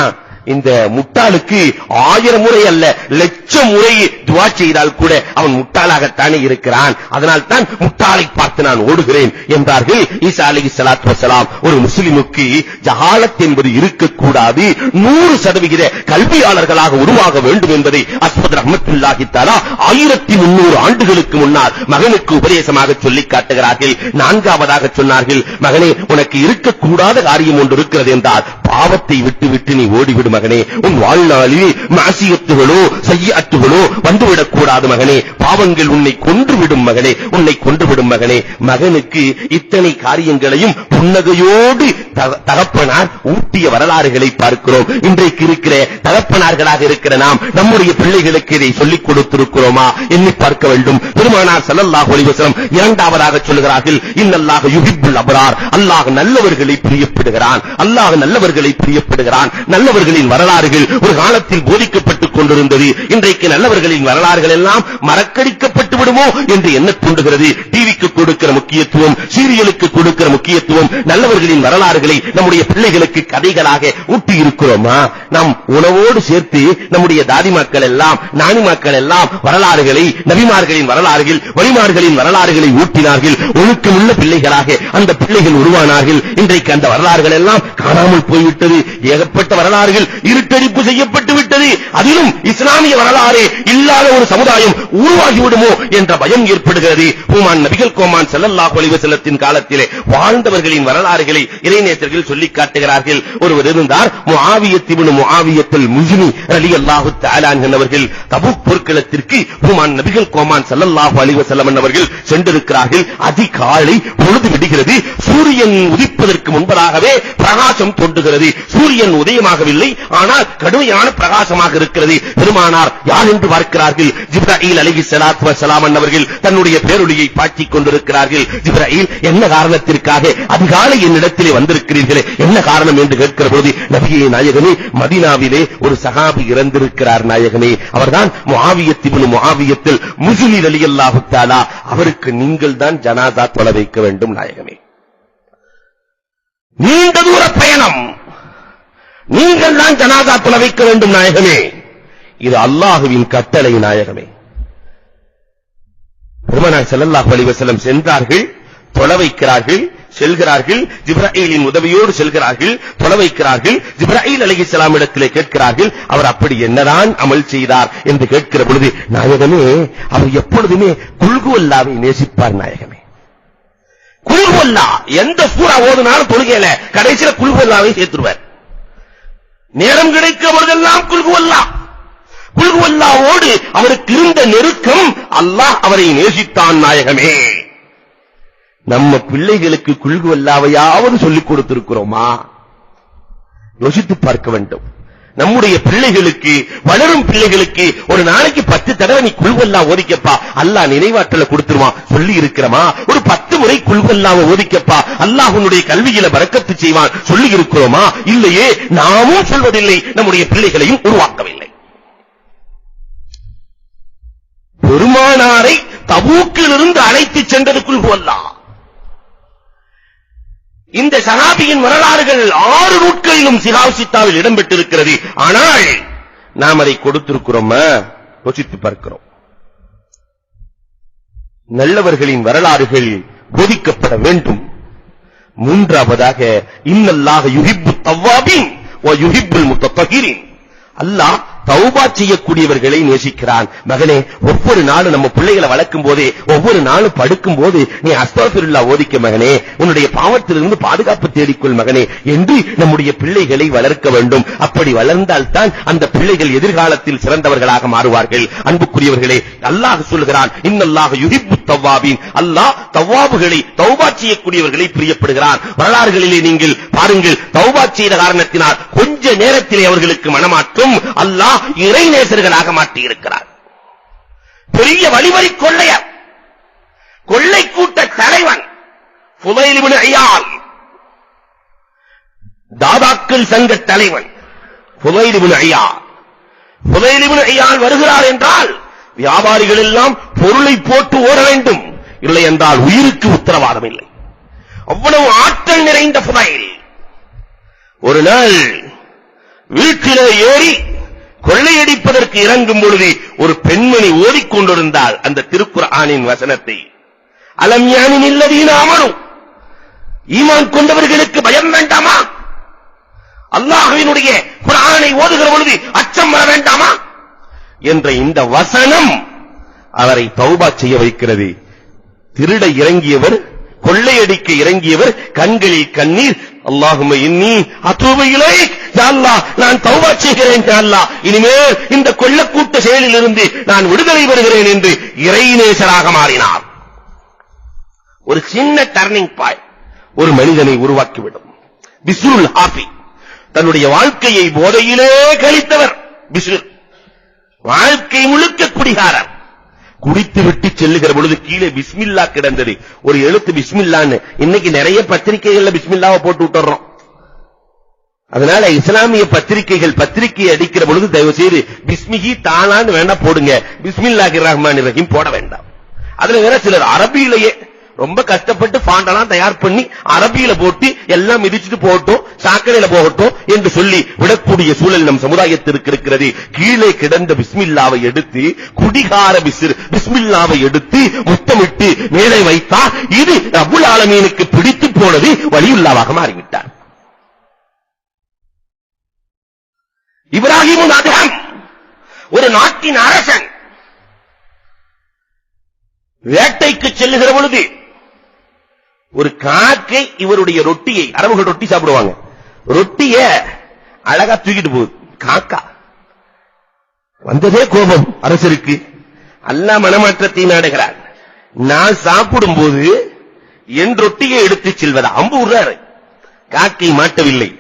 இந்த முட்டாளுக்கு 1000 முறை அல்ல, 1,00,000 முறை துஆ செய்தால் கூட அவன் முட்டாளாகத்தானே இருக்கிறான். அதனால் தான் முட்டாளை பார்த்து நான் ஓடுகிறேன் என்றார்கள் ஈசா அலைஹிஸ்ஸலாத்து வஸலாம். ஒரு முஸ்லிமுக்கு ஜஹாலத் என்பது இருக்கக்கூடாது. 100% கல்வியாளர்களாக உருவாக வேண்டும் என்பதை அஸ்வத் ரஹ்மத்துல்லாஹி தஆலா 1300 ஆண்டுகளுக்கு முன்னால் மகனுக்கு உபதேசமாக சொல்லி காட்டுகிறார்கள். நான்காவதாக சொன்னார்கள், மகனே, உனக்கு இருக்கக்கூடாத காரியம் ஒன்று இருக்கிறது என்றால் பாவத்தை விட்டு விட்டு நீ ஓடிவிடும் மகனே. உன் வாழ்நாளில் மாசியத்துகளோ சய்யிஅத்துகளோ வந்துவிடக் கூடாது மகனே. பாவங்கள் உன்னை கொன்றுவிடும் மகனே, உன்னை கொன்றுவிடும் மகனே. மகனுக்கு இத்தனை காரியங்களையும் புன்னகையோடு தகப்பனார் ஊட்டிய வரலாறுகளை பார்க்கிறோம். இன்றைக்கு இருக்கிற தகப்பனார்களாக இருக்கிற நாம் நம்முடைய பிள்ளைகளுக்கு இதை சொல்லிக் கொடுத்திருக்கிறோமா? எண்ணி பார்க்க வேண்டும். பெருமானார் ஸல்லல்லாஹு அலைஹி வஸல்லம் இரண்டாவதாக சொல்கிறார்கள், இன்னல்லாஹ யுஹிப்புல் அப்ரார். அல்லாஹ் நல்லவர்களை பிரியப்படுகிறான். அல்லாஹ் நல்லவர்களை பிரியப்படுகிறான். நல்லவர்களின் வரலாறுகள் ஒரு காலத்தில் போதிக்கப்பட்டுக் கொண்டிருந்தது. இன்றைக்கு நல்லவர்களின் வரலாறுகள் எல்லாம் மறக்கடிக்கப்பட்டு விடுமோ என்று என்ன தூண்டுகிறது? டிவிக்கு கொடுக்கிற முக்கியத்துவம், சீரியலுக்கு கொடுக்கிற முக்கியத்துவம், நல்லவர்களின் வரலாறுகளை நம்முடைய பிள்ளைகளுக்கு கதைகளாக ஊட்டி இருக்கிறோமா? நாம் உணவோடு சேர்த்து நம்முடைய தாதிமாக்கள் எல்லாம் நானிமாக்கள் எல்லாம் வரலாறுகளை, நபிமார்களின் வரலாறுகள், வழிமார்களின் வரலாறுகளை ஊட்டினார்கள். ஒழுக்கமுள்ள பிள்ளைகளாக அந்த பிள்ளைகள் உருவானார்கள். இன்றைக்கு அந்த வரலாறுகள் எல்லாம் காணாமல் போய்விட்டது. ஏகப்பட்ட வரலாறுகள் இருட்டடிப்பு செய்யப்பட்டு விட்டது. அதிலும் இஸ்லாமிய வரலாறு இல்லாத ஒரு சமுதாயம் உருவாகிவிடுமோ என்ற பயம் ஏற்படுகிறது. பூமான் நபிகள் கோமான் ஸல்லல்லாஹு அலைஹி வஸல்லத்தின் காலத்திலே வாழ்ந்தவர்களின் வரலாறுகளை இறைநேசர்கள் சொல்லிக் காட்டுகிறார்கள். ஒருவர் இருந்தார், முஆவியத் இப்னு முஆவியத்துல் முஸ்னி ரலியல்லாஹு தஆலா அன்ஹு. தபூக் போர்க்களத்திற்கு பூமான் நபிகள் கோமான் ஸல்லல்லாஹு அலைஹி வஸல்லம் அவர்கள் சென்றிருக்கிறார்கள். அதிகாலை பொழுது விடுகிறது. சூரியன் உதிப்பதற்கு முன்பதாகவே பிரகாசம் தோன்றுகிறது. சூரியன் உதயமாகவில்லை, ஆனால் கடுமையான பிரகாசமாக இருக்கிறது. பெருமானார் யார் என்று பார்க்கிறார்கள். ஜிப்ராயில் அலைஹிஸ்ஸலாத்து வஸலாம் அவர்கள் தன்னுடைய பேரொளியை பாய்ச்சிக் கொண்டிருக்கிறார்கள். ஜிப்ராயில், என்ன காரணத்திற்காக அதிகாலை என்னிடத்திலே வந்திருக்கிறீர்களே, என்ன காரணம் என்று கேட்கிற போது, நபியே நாயகமே, மதீனாவிலே ஒரு சஹாபி இறந்திருக்கிறார் நாயகமே. அவர்தான் முஆவியத் இப்னு முஆவியத்துல் முஸ்னி ரலியல்லாஹு தஆலா. அவருக்கு நீங்கள் தான் ஜனாஸா தொழ வைக்க வேண்டும் நாயகமே. நீண்ட தூர பயணம், நீங்கள் தான் ஜனாஸா தொழ வைக்க வேண்டும் நாயகமே. இது அல்லாஹ்வின் கட்டளை நாயகமே. பெருமானார் ஸல்லல்லாஹு அலைஹி வஸல்லம் சென்றார்கள், தொழ வைக்கிறார்கள், செல்கிறார்கள். ஜிப்ராயிலின் உதவியோடு செல்கிறார்கள், தொழ வைக்கிறார்கள். ஜிப்ராயில் அலைஹிஸ்ஸலாம் இடத்திலே கேட்கிறார்கள், அவர் அப்படி என்னதான் அமல் செய்தார் என்று கேட்கிற பொழுது, நாயகமே, அவர் எப்பொழுதுமே குல்ஹுவல்லாவை நேசிப்பார் நாயகமே. குல்ஹுவல்லா எந்த சூரா ஓதுனாலும் தொழுகையில கடைசியில குல்ஹுவல்லாவை சேர்த்துருவார். நேரம் கிடைக்க பொழுதெல்லாம் குல்ஹுவல்லா. குல்ஹுவல்லாவோடு அவருக்கு இருந்த நெருக்கம், அல்லாஹ் அவரை நேசித்தான் நாயகமே. நம்ம பிள்ளைகளுக்கு குல்ஹுவல்லாவையாவது சொல்லிக் கொடுத்திருக்கிறோமா? யோசித்து பார்க்க வேண்டும். நம்முடைய பிள்ளைகளுக்கு, வளரும் பிள்ளைகளுக்கு ஒரு நாளைக்கு 10 தடவை நீ குல்வல்லா ஓதிக்கப்பா, அல்லாஹ் நினைவாற்றல கொடுத்துருவான் சொல்லி இருக்கிறோமா? ஒரு 10 முறை குல்வல்லாவை ஓதிக்கப்பா, அல்லாஹ் உன்னுடைய கல்வியில பரக்கத்து செய்வான் சொல்லி இருக்கிறோமா? இல்லையே. நாமும் சொல்வதில்லை, நம்முடைய பிள்ளைகளையும் உருவாக்கவில்லை. பெருமானாரை தபூக்கிலிருந்து அழைத்து சென்றது குல்வல்லா. இந்த சஹாபியின் வரலாறுகள் 6 நூட்களிலும் சிஹாஹ் சித்தாவில் இடம்பெற்றிருக்கிறது. ஆனால் நாம் அதை கொடுத்திருக்கிறோமா? யோசித்து பார்க்கிறோம். நல்லவர்களின் வரலாறுகள் போதிக்கப்பட வேண்டும். மூன்றாவதாக இன்னல்லாஹ யுஹிப்புத் தவ்வாபீன் வ யுஹிப்புல் முத்தத்தஹிரீன். அல்லாஹ் தௌபா செய்யக்கூடியவர்களை நேசிக்கிறான். மகனே, ஒவ்வொரு நாளும் நம்ம பிள்ளைகளை வளர்க்கும் போதே, ஒவ்வொரு நாளும் படுக்கும் போது நீ அஸ்தக்ஃபிருல்லாஹ் ஓதிக்க மகனே, உன்னுடைய பாவத்திலிருந்து பாதுகாப்பு தேடிக்கொள் மகனே என்று நம்முடைய பிள்ளைகளை வளர்க்க வேண்டும். அப்படி வளர்ந்தால் தான் அந்த பிள்ளைகள் எதிர்காலத்தில் சிறந்தவர்களாக மாறுவார்கள். அன்புக்குரியவர்களே, அல்லாஹ் சொல்கிறான் இன்னல்லாஹ யுஹிப்புத் தவ்வாபீன். அல்லாஹ் தவ்வாபுகளை, தௌபா செய்யக்கூடியவர்களை பிரியப்படுகிறான். வரலாறுகளிலே நீங்கள் பாருங்கள், தௌபா செய்த காரணத்தினால் கொஞ்ச நேரத்திலே அவர்களுக்கு மனமாற்றம், அல்லாஹ் இறை நேசர்களாக மாற்றி இருக்கிறார். பெரிய வழிவரி கொள்ளையர், கொள்ளை கூட்ட தலைவன் ஃபுதைல் இப்னு இயால், தாதாக்கள் சங்க தலைவன் ஃபுதைல் இப்னு இயால். ஃபுதைல் இப்னு இயால் வருகிறார் என்றால் வியாபாரிகள் எல்லாம் பொருளை போட்டு ஓட வேண்டும், இல்லை என்றால் உயிருக்கு உத்தரவாதம் இல்லை. அவ்வளவு ஆற்றல் நிறைந்த ஃபுதைல் ஒரு நாள் வீட்டிலே ஏறி கொள்ளையடிப்பதற்கு இறங்கும் பொழுது ஒரு பெண்மணி ஓதிக்கொண்டிருந்தால் அந்த திருக்குர்ஆனின் வசனத்தை, அலம் யானின் இல்லதீன ஆமனு, ஈமான் கொண்டவர்களுக்கு பயம் வேண்டாமா? அல்லாஹ்வினுடைய குர்ஆனை ஓதுகிற பொழுது அச்சம் வர வேண்டாமா என்ற இந்த வசனம் அவரை தௌபா செய்ய வைக்கிறது. திருட இறங்கியவர், கொள்ளையடிக்க இறங்கியவர் கண்களில் கண்ணீர், அல்லாஹும்ம இன்னி அத்தூபு இலைக், யா அல்லாஹ் நான் தௌபா செய்கிறேன் யா அல்லாஹ், இனிமேல் இந்த கொள்ளக்கூட்ட செயலிலிருந்து நான் விடுதலை பெறுகிறேன் என்று இறைநேசராக மாறினார். ஒரு சின்ன டர்னிங் பாயிண்ட் ஒரு மனிதனை உருவாக்கிவிடும். பிஸ்ருல் ஹாஃபி தன்னுடைய வாழ்க்கையை போதையிலே கழித்தவர். பிஸ்ர் வாழ்க்கை முழுக்க குடிகாரர். குடித்து விட்டு செல்லுகிற பொழுது கீழே பிஸ்மில்லா கிடந்தது. ஒரு எழுத்து பிஸ்மில்லான்னு. இன்னைக்கு நிறைய பத்திரிகைகள்ல பிஸ்மில்லாவை போட்டு விட்டுறோம். அதனால இஸ்லாமிய பத்திரிகைகள் பத்திரிகையை அடிக்கிற பொழுது தயவு செய்து பிஸ்மிஹி தானான்னு வேணா போடுங்க, பிஸ்மில்லாஹிர் ரஹ்மானிர் ரஹீம் போட வேண்டாம். அதுல வேற சிலர் அரபியிலேயே ரொம்ப கஷ்டப்பட்டு ஃபாண்டெல்லாம் தயார் பண்ணி அரபியில போட்டு எல்லாம் மிதிச்சுட்டு போகட்டும், சாக்கடையில போகட்டும் என்று சொல்லி விடக்கூடிய சூழல் நம் சமுதாயத்திற்கு இருக்கிறது. கீழே கிடந்த பிஸ்மில்லாவை எடுத்து, குடிகார பிஸ்மில்லாவை எடுத்து முத்தமிட்டு மேலே வைத்தா இது ரப்புல் ஆலமீனுக்கு பிடித்து போனது, வலியுல்லாவாக மாறிவிட்டார். இப்ராஹிம் அதஹம் ஒரு நாட்டின் அரசன் வேட்டைக்கு செல்லுகிற பொழுது ஒரு காக்கை இவருடைய ரொட்டியை, அரபுகள் ரொட்டி சாப்பிடுவாங்க, ரொட்டிய அழகா தூக்கிட்டு போகுது. காக்கா வந்ததே கோபம் அரசருக்கு. அல்லாஹ் மனமாற்றத்தை நாடுகிறார். நான் சாப்பிடும் போது என் ரொட்டியை எடுத்து செல்வதா? அம்பு விடுறாரு. காக்கை மாட்டவில்லை.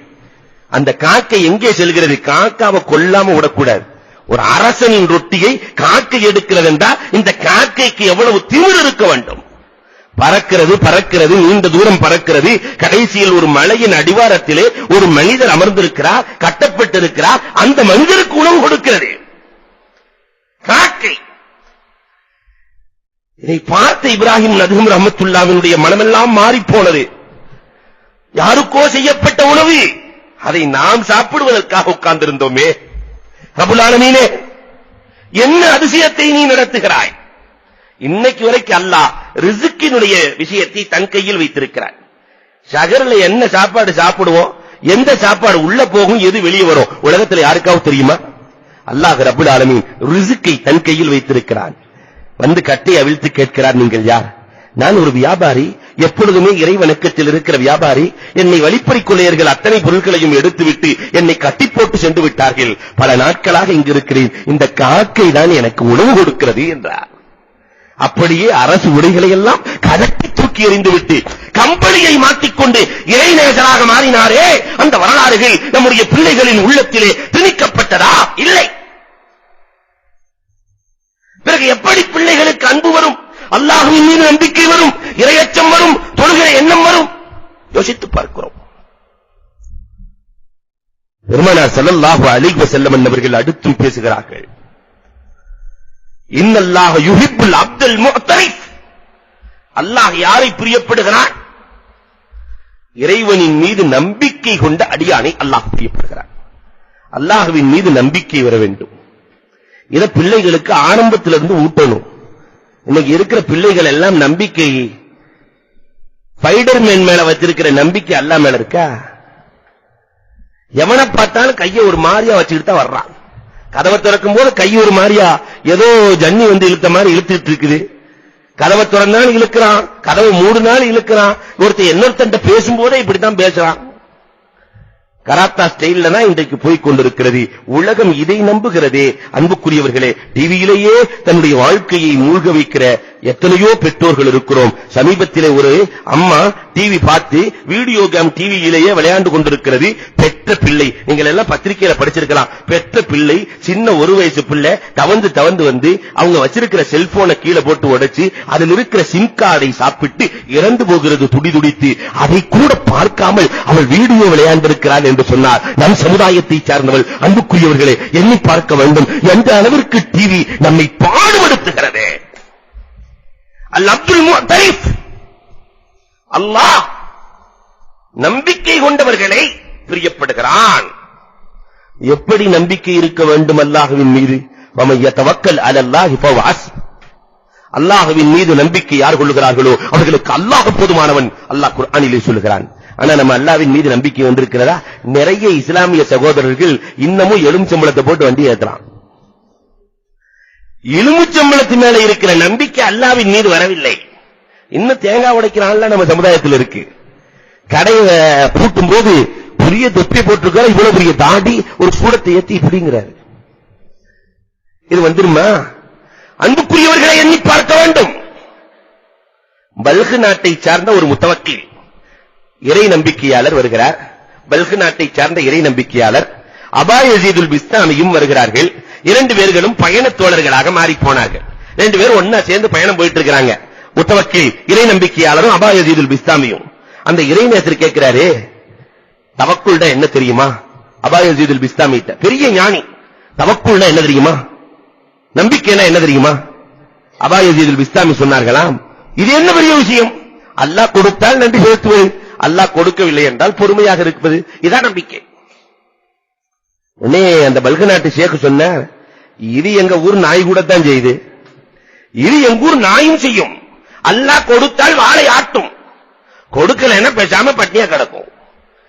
அந்த காக்கை எங்கே செல்கிறது? காக்காவை கொல்லாம விடக்கூடாது. ஒரு அரசனின் ரொட்டியை காக்கை எடுக்கிறது என்றால் இந்த காக்கைக்கு எவ்வளவு திமிரு இருக்க வேண்டும்? பறக்கிறது பறக்கிறது, நீண்ட தூரம் பறக்கிறது. கடைசியில் ஒரு மலையின் அடிவாரத்திலே ஒரு மனிதர் அமர்ந்திருக்கிறார், கட்டப்பட்டிருக்கிறார். அந்த மனிதருக்கு உணவு கொடுக்கிறது காக்கை. இதை பார்த்த இப்ராஹிம் நதுஹம் ரஹ்மத்துல்லாஹினுடைய மனமெல்லாம் மாறி போனது. யாருக்கோ செய்யப்பட்ட உணவு, அதை நாம் சாப்பிடுவதற்காக உட்கார்ந்திருந்தோமே. ரப்புல் ஆலமீனே, என்ன அதிசயத்தை நீ நடத்துகிறாய்? இன்னைக்கு வரைக்கும் அல்லாஹ் ரிஸ்கினுடைய விஷயத்தை தன் கையில் வைத்திருக்கிறார். ஷகர்ல என்ன சாப்பாடு சாப்பிடுவோம், எந்த சாப்பாடு உள்ள போகும், எது வெளியே வரும், உலகத்தில் யாருக்காவது தெரியுமா? அல்லாஹ் ரப்புல் ஆலமீன் ரிஸ்கை தன் கையில் வைத்திருக்கிறான். வந்து கட்டை அவிழ்த்து கேட்கிறார், நீங்கள் யார்? நான் ஒரு வியாபாரி, எப்பொழுதுமே இறைவணக்கத்தில் இருக்கிற வியாபாரி. என்னை வழிப்பறி கொள்ளையர்கள் அத்தனை பொருட்களையும் எடுத்துவிட்டு என்னை கட்டி போட்டு சென்று விட்டார்கள். பல நாட்களாக இங்கு இருக்கிறேன். இந்த காக்கை தான் எனக்கு உணவு கொடுக்கிறது என்றார். அப்படியே அரசு உடைகளை எல்லாம் கதட்டி தூக்கி எறிந்து விட்டு கம்பளியை மாற்றிக்கொண்டு இறைநேசராக மாறினாரே. அந்த வரலாறுகள் நம்முடைய பிள்ளைகளின் உள்ளத்திலே திணிக்கப்பட ஏற்பட்டதா? இல்லை. பிறகு எப்படி பிள்ளைகளுக்கு அன்பு வரும், அல்லாஹ்வின் மீது நம்பிக்கை வரும், இறையச்சம் வரும், தொழுகிற எண்ணம் வரும்? யோசித்து பார்க்கிறோம். பெருமானார் ஸல்லல்லாஹு அலைஹி வஸல்லம் அவர்கள் அடுத்தும் பேசுகிறார்கள். இன்னல்லாஹ யுஹிப்புல் அப்துல் முஅ்தரிஃப். அல்லாஹ் யாரை பிரியப்படுகிறான்? இறைவனின் மீது நம்பிக்கை கொண்ட அடியானை அல்லாஹ் பிரியப்படுகிறான். அல்லாஹ்வின் மீது நம்பிக்கை வர வேண்டும். இத பிள்ளைகளுக்கு ஆரம்பத்திலிருந்து ஊட்டணும். இன்னைக்கு இருக்கிற பிள்ளைகள் எல்லாம் நம்பிக்கை ஸ்பைடர்மேன் மேல வச்சிருக்கிற நம்பிக்கை அல்லாஹ் மேல இருக்கா? எவனை பார்த்தாலும் கையை ஒரு மாதிரியா வச்சுக்கிட்டு தான் வர்றான். கதவை திறக்கும் போது கை ஒரு மாதிரியா ஏதோ ஜன்னி வந்து இழுத்த மாதிரி இழுத்துட்டு இருக்குது. கதவை திறந்தாலும் இழுக்கிறான், கதவை மூடுனாலும் இழுக்கிறான். ஒருத்தர் இன்னொருத்தன் பேசும்போதே இப்படித்தான் பேசுறான். கராத்தா ஸ்டைல்ல தான் இன்றைக்கு போய் கொண்டிருக்கிறது. உலகம் இதை நம்புகிறதே. அன்புக்குரியவர்களே, டிவியிலேயே தன்னுடைய வாழ்க்கையை மூழ்க வைக்கிற எத்தனையோ பெற்றோர்கள் இருக்கிறோம். சமீபத்திலே ஒரு அம்மா டிவி பார்த்து வீடியோ கேம் டிவியிலேயே விளையாண்டு கொண்டிருக்கிறது. பெற்ற பிள்ளை, நீங்கள் எல்லாம் பத்திரிகையில படிச்சிருக்கலாம். பெற்ற பிள்ளை, சின்ன ஒரு வயசு பிள்ளை தவந்து வந்து அவங்க வச்சிருக்கிற செல்போனை கீழே போட்டு உடைச்சு அதில் இருக்கிற சிம் கார்டை சாப்பிட்டு இறந்து போகிறது துடி துடித்து. அதை கூட பார்க்காமல் அவள் வீடியோ விளையாண்டிருக்கிறாள் என்று சொன்னார். நம் சமுதாயத்தை சார்ந்தவள். அன்புக்குரியவர்களே, எண்ணி பார்க்க வேண்டும் எந்த அளவிற்கு டிவி நம்மை பாடுபடுத்துகிறது. அல்-அப்துல் முஅ்தரிஃப், அல்லாஹ் நம்பிக்கை கொண்டவர்களை பிரியப்படுகிறான். எப்படி நம்பிக்கை இருக்க வேண்டும் அல்லாஹ்வின் மீது? வமன் யதவக்கல் அலல்லாஹி ஃபஹுவ ஹஸ்ப். அல்லாஹ்வின் மீது நம்பிக்கை யார் கொள்கிறார்களோ அவர்களுக்கு அல்லாஹ் போதுமானவன். அல்லாஹ் குர்ஆனிலே சொல்கிறான். ஆனா நம்ம அல்லாஹ்வின் மீது நம்பிக்கை வந்திருக்கிறதா? நிறைய இஸ்லாமிய சகோதரர்கள் இன்னமும் எலுமிச்சம்பழத்தை போட்டு வண்டி ஏத்துறான். எலுமிச்சம்பழத்து மேல இருக்கிற நம்பிக்கை அல்லாஹ்வின் மீது வரவில்லை. இன்னும் தேங்காய் உடைக்கிறான்ல நம்ம சமுதாயத்தில் இருக்கு. கடையை பூட்டும் போது பெரிய தொப்பி போட்டிருக்காரு, இவ்வளவு பெரிய தாடி, ஒரு சூடத்தை ஏத்தி இப்படிங்கிறாரு. இது வந்துருமா? அன்புக்குரியவர்களை எண்ணி பார்க்க வேண்டும். பல்கு நாட்டை சார்ந்த ஒரு முத்தவக்கில் இறை நம்பிக்கையாளர் வருகிறார். பல்கு நாட்டை சார்ந்த இறை நம்பிக்கையாளர் அபா யஸீதுல் பிஸ்தாமியும் வருகிறார்கள். இரண்டு பேர்களும் பயண தோழர்களாக மாறி போனார்கள். ரெண்டு பேரும் ஒன்னா சேர்ந்து பயணம் போயிட்டு இருக்காங்க. முத்தவக்கில் இறை நம்பிக்கையாளரும் அபா யஸீதுல் பிஸ்தாமியும். அந்த இறைநேசர் கேட்கிறாரு, தவக்குல்னா என்ன தெரியுமா? அபா யஸீதுல் பிஸ்தாமிட்ட, பெரிய ஞானி, தவக்குல்னா என்ன தெரியுமா? நம்பிக்கைனா என்ன தெரியுமா? அபா யஸீதுல் பிஸ்தாமி சொன்னார்களாம், இது என்ன பெரிய விஷயம்? அல்லாஹ் கொடுத்தால் நன்றி செலுத்துவது, அல்லாஹ் கொடுக்கவில்லை என்றால் பொறுமையாக இருப்பது, இதான் நம்பிக்கை. உடனே அந்த பல்கு நாட்டு ஷேக் சொன்னார், இது எங்க ஊர் நாய் கூட தான் செய்யுது, இது எங்க ஊர் நாயும் செய்யும். அல்லாஹ் கொடுத்தால் வாளை ஆட்டும், கொடுக்கலன்னா பேசாம பட்டினியா கிடக்கும்.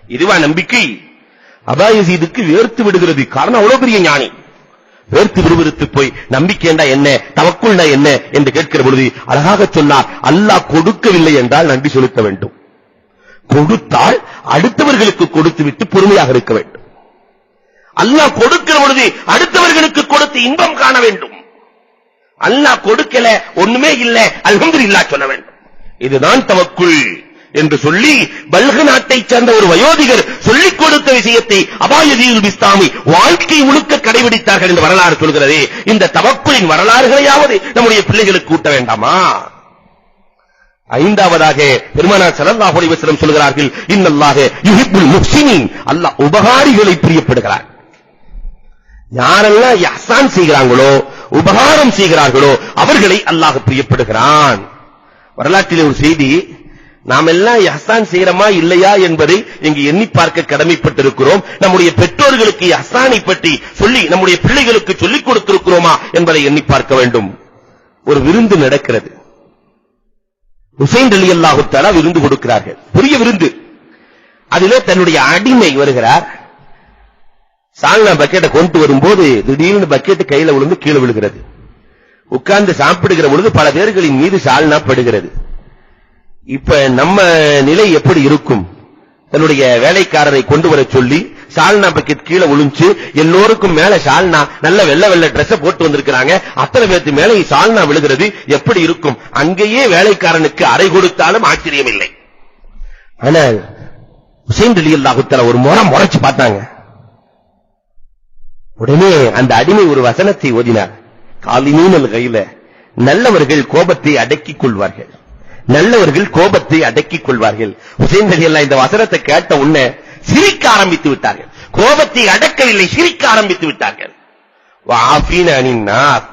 இதுவா நம்பிக்கை? அபா யஸீதுக்கு வேர்த்து விடுகிறது. காரணம் அவ்வளவு பெரிய ஞானி. வேர்த்து விறுவிறுத்து போய் நம்பிக்கைண்டா என்ன, தவக்குல்னா என்ன என்று கேட்கிற பொழுது அழகாக சொன்னார், அல்லாஹ் கொடுக்கவில்லை என்றால் நன்றி செலுத்த வேண்டும், கொடுத்தால் அடுத்தவர்களுக்கு கொடுத்து விட்டு பொறுமையாக இருக்க வேண்டும். அல்லாஹ் கொடுக்கிற பொழுது அடுத்தவர்களுக்கு கொடுத்து இன்பம் காண வேண்டும். அல்லாஹ் கொடுக்கல, ஒண்ணுமே இல்ல, அல்ஹம்துலில்லாஹ் சொல்ல வேண்டும். இதுதான் தவக்குல் என்று சொல்லி பல்கு நாட்டை சேர்ந்த ஒரு வயோதிகர் சொல்லிக் கொடுத்த விஷயத்தை அபா யஸீதுல் பிஸ்தாமி வாழ்க்கை முழுக்க கடைபிடித்தார்கள் என்று வரலாறு சொல்கிறது. இந்த தவக்குலின் வரலாறுகளையாவது நம்முடைய பிள்ளைகளுக்கு ஊட்ட வேண்டாமா? ஐந்தாவதாக பெருமானார் ஸல்லல்லாஹு அலைஹி வஸல்லம் சொல்கிறார்கள், இன்னல்லாஹ யுஹிப்புல் முஹ்சினீன், அல்லாஹ் உபகாரிகளை பிரியப்படுகிறார். யாரெல்லாம் இஹ்சான் செய்கிறார்களோ, உபகாரம் செய்கிறார்களோ அவர்களை அல்லாஹ் பிரியப்படுகிறான். வரலாற்றிலே ஒரு செய்தி, நாம் எல்லாம் இஹ்சான் செய்யறோமா இல்லையா என்பதை இங்கு எண்ணி பார்க்க கடமைப்பட்டிருக்கிறோம். நம்முடைய பெற்றோர்களுக்கு இஹ்சானை பற்றி சொல்லி நம்முடைய பிள்ளைகளுக்கு சொல்லிக் கொடுத்திருக்கிறோமா என்பதை எண்ணி பார்க்க வேண்டும். ஒரு விருந்து நடக்கிறது. ஹுசைன் ரலியல்லாஹு தஆலா விருந்து கொடுக்கிறார்கள், பெரிய விருந்து. அதிலே தன்னுடைய அடிமை வருகிறார். சால்னா பக்கெட்டை கொண்டு வரும்போது திடீர்னு பக்கெட் கையில விழுந்து கீழே விழுகிறது. உட்கார்ந்து சாப்பிடுகிற பொழுது பல பேர்களின் மீது சால்னா படுகிறது. இப்ப நம்ம நிலை எப்படி இருக்கும்? தன்னுடைய வேலைக்காரரை கொண்டு வர சொல்லி சால்னா பக்கெட் கீழே விழுந்து எல்லோருக்கும் மேல சால்னா, நல்ல வெள்ளை வெள்ளை டிரெஸ் போட்டு வந்திருக்காங்க, அத்தனை பேருக்கு மேல சால்னா விழுகிறது, எப்படி இருக்கும்? அங்கேயே வேலைக்காரனுக்கு அறை கொடுத்தாலும் ஆச்சரியம் இல்லை. ஆனால் ஹுசைன் ரலியல்லாஹு தஆலா ஒரு முறை முறைச்சு பார்த்தாங்க. உடனே அந்த அடிமை ஒரு வசனத்தை ஓதினார். காலிமீனல் கைல, நல்லவர்கள் கோபத்தை அடக்கிக் கொள்வார்கள், நல்லவர்கள் கோபத்தை அடக்கிக் கொள்வார்கள். ஹுசைன் ரலியல்லாஹு இந்த வசனத்தை கேட்ட உடனே சிரிக்க ஆரம்பித்து விட்டார்கள். கோபத்தை அடக்கவில்லை, சிரிக்க ஆரம்பித்து விட்டார்கள். வஆஃபீன அனின்னார்,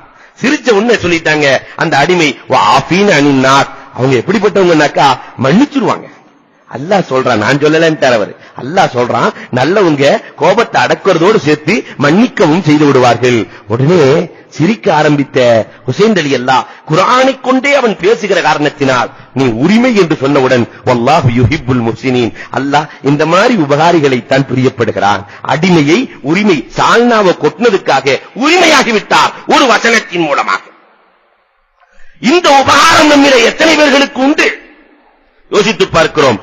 சிரிச்ச உடனே சொல்லிட்டாங்க அந்த அடிமை, வஆஃபீன அனின்னார், அவங்க எப்படிப்பட்டவங்கனாக்கா மன்னிச்சிருவாங்க. அல்லாஹ் சொல்றான், நான் சொல்லலன்ட்டார் அவர். அல்லாஹ் சொல்றான், நல்லவங்க கோபத்தை அடக்கிறதோடு சேர்த்து மன்னிக்கவும் செய்து விடுவார்கள். உடனே சிரிக்க ஆரம்பித்த ஹுசைன் ரலியல்லாஹு குர்ஆனை கொண்டே அவன் பேசுகிற காரணத்தினால் நீ உரிமை என்று சொன்னவுடன் வல்லாஹு யுஹிப்புல் முஹ்சினீன், அல்லாஹ் இந்த மாதிரி உபகாரிகளை தான் பிரியப்படுகிறான். அடிமையை உரிமை சால்னாவை கொட்டினதுக்காக உரிமையாகி விட்டார் ஒரு வசனத்தின் மூலமாக. இந்த உபகாரம் நம்மிலே எத்தனை பேர்களுக்கு உண்டு? யோசித்து பார்க்கிறோம்.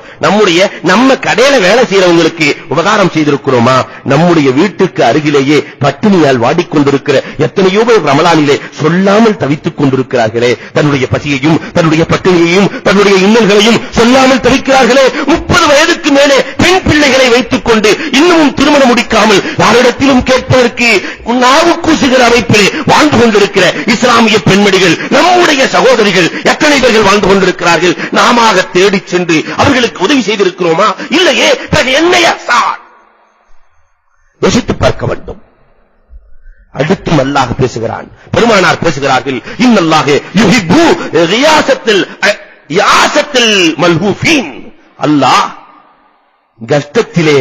நம்ம கடையில வேலை செய்யறவங்களுக்கு உபகாரம் செய்திருக்கிறோமா? நம்முடைய வீட்டுக்கு அருகிலேயே பட்டினியால் வாடிக்கொண்டிருக்கிற எத்தனையோ பேர் ரமலானிலே சொல்லாமல் தவித்துக் கொண்டிருக்கிறார்களே, தன்னுடைய பசியையும் தன்னுடைய பட்டினியையும் தன்னுடைய இன்னல்களையும் சொல்லாமல் தவிக்கிறார்களே. 30 வயதுக்கு மேலே பெண் பிள்ளைகளை வைத்துக் கொண்டு இன்னமும் திருமணம் முடிக்காமல் யாரிடத்திலும் கேட்பதற்கு நாவுக்கூசுகிற அமைப்பிலே வாழ்ந்து கொண்டிருக்கிற இஸ்லாமிய பெண்மணிகள், நம்முடைய சகோதரிகள் எத்தனை பேர்கள் வாழ்ந்து கொண்டிருக்கிறார்கள்? நாம தேடி சென்று அவர்களுக்கு உதவி செய்திருக்கிறோமா? இல்லையே. என்னையா சார் யோசித்து பார்க்க வேண்டும். அடுத்தும் அல்லாஹ் பேசுகிறான், பெருமானார் பேசுகிறார்கள், இன்னல்லாஹு யுஹிப்பு ரியாசத்தில் மல்ஹூஃபீன், அல்லாஹ் கஷ்டத்திலே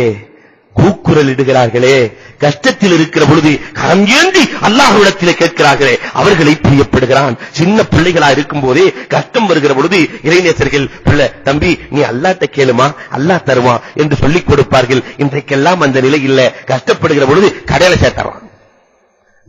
கூக்குரல் இடுகிறார்களே, கஷ்டத்தில் இருக்கிற பொழுது கரம் ஏந்தி அல்லாஹ்விடத்திலே கேட்கிறார்களே, அவர்களை பிரியப்படுகிறான். சின்ன பிள்ளைகளா இருக்கும் போதே கஷ்டம் வருகிற பொழுது இறைநேசர்கள், பிள்ளை தம்பி நீ அல்லாஹ்ட்ட கேளுமா, அல்லாஹ் தருவான் என்று சொல்லிக் கொடுப்பார்கள். இன்றைக்கெல்லாம் அந்த நிலை இல்ல. கஷ்டப்படுகிற பொழுது கடையில சேர்த்தறான்.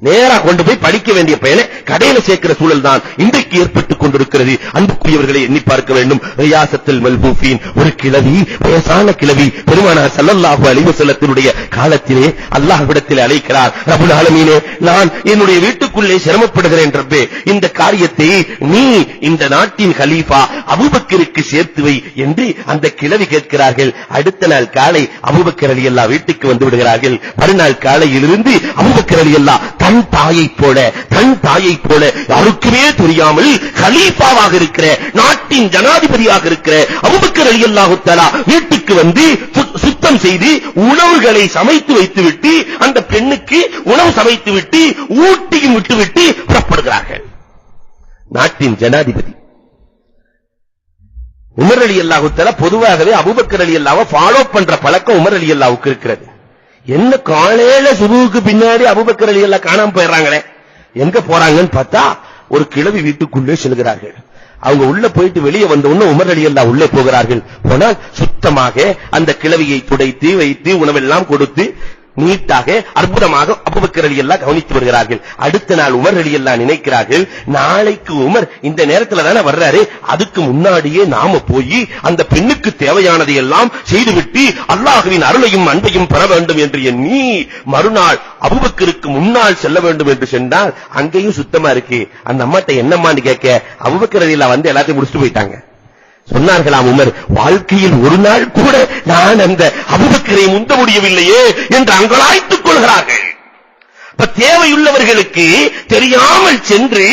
நேரா கொண்டு போய் படிக்க வேண்டிய பையனை கடையில சேர்க்கிற சூழல் தான் இன்றைக்கு ஏற்பட்டுக் கொண்டிருக்கிறது. அன்புக்குரியவர்களை எண்ணி பார்க்க வேண்டும். ரியாசத்துல் மல்ஹூஃபீன், ஒரு கிழவி, வயசான கிழவி, பெருமானார் ஸல்லல்லாஹு அலைஹி வஸல்லத்தினுடைய காலத்திலே அல்லாஹ்விடத்தில் அழைக்கிறார், ரப்புல் ஆலமீனே, நான் என்னுடைய வீட்டுக்குள்ளே சிரமப்படுகிறேன் ரப்பே, இந்த காரியத்தை நீ இந்த நாட்டின் கலீஃபா அபூபக்கருக்கு சேர்த்து வை என்று அந்த கிழவி கேட்கிறார்கள். அடுத்த நாள் காலை அபூபக்கர் ரலியல்லாஹு வீட்டுக்கு வந்து விடுகிறார்கள். மறுநாள் காலையிலிருந்து அபூபக்கர் ரலியல்லாஹு தன் தாயை போல யாருக்குமே தெரியாமல் கலீஃபாவாக இருக்கிற, நாட்டின் ஜனாதிபதியாக இருக்கிற அபூபக்கர் ரலியல்லாஹு தஆலா வீட்டுக்கு வந்து சுத்தம் செய்து உணவுகளை சமைத்து வைத்துவிட்டு அந்த பெண்ணுக்கு உணவு சமைத்து விட்டு ஊட்டியும் விட்டுவிட்டு புறப்படுகிறார்கள். நாட்டின் ஜனாதிபதி உமர் ரலியல்லாஹு தஆலா பொதுவாகவே அபூபக்கர் ரலியல்லாஹு ஃபாலோ பண்ற பழக்கம் உமர் ரலியல்லாஹுக்கு இருக்கிறது. என்ன காலையில சுபுவுக்கு பின்னாடி அபூபக்கர் ரலியல்லாஹு காணாம போயிடுறாங்களே, எங்க போறாங்கன்னு பார்த்தா ஒரு கிழவி வீட்டுக்குள்ளே செல்கிறார்கள். அவங்க உள்ள போயிட்டு வெளியே வந்த உடனே உமர் ரலியல்லாஹு உள்ளே போகிறார்கள். போனால் சுத்தமாக அந்த கிழவியை துடைத்து வைத்து உணவெல்லாம் கொடுத்து நீட்டாக அற்புதமாக அபூபக்கர் ரலியல்லாஹு கவனித்து வருகிறார்கள். அடுத்த நாள் உமர் ரலியல்லாஹு நினைக்கிறார்கள், நாளைக்கு உமர் இந்த நேரத்துல தானே வர்றாரு, அதுக்கு முன்னாடியே நாம போய் அந்த பெண்ணுக்கு தேவையானதை எல்லாம் செய்துவிட்டு அல்லாஹ்வின் அருளையும் அன்பையும் பெற வேண்டும் என்று எண்ணி மறுநாள் அபூபக்கருக்கு முன்னால் செல்ல வேண்டும் என்று சென்றால் அங்கேயும் சுத்தமா இருக்கு. அந்த அம்மாட்ட என்னம்மான்னு கேட்க அபூபக்கர் ரலியல்லாஹு வந்து எல்லாத்தையும் முடிச்சுட்டு போயிட்டாங்க. சொன்னார்களாம், உமர் வாழ்க்கையில் ஒரு நாள் கூட நான் அந்த அபூபக்கரை முந்த முடியவில்லையே என்று அங்கலாய்த்துக் கொள்கிறார்கள். தேவையுள்ளவர்களுக்கு தெரியாமல் சென்று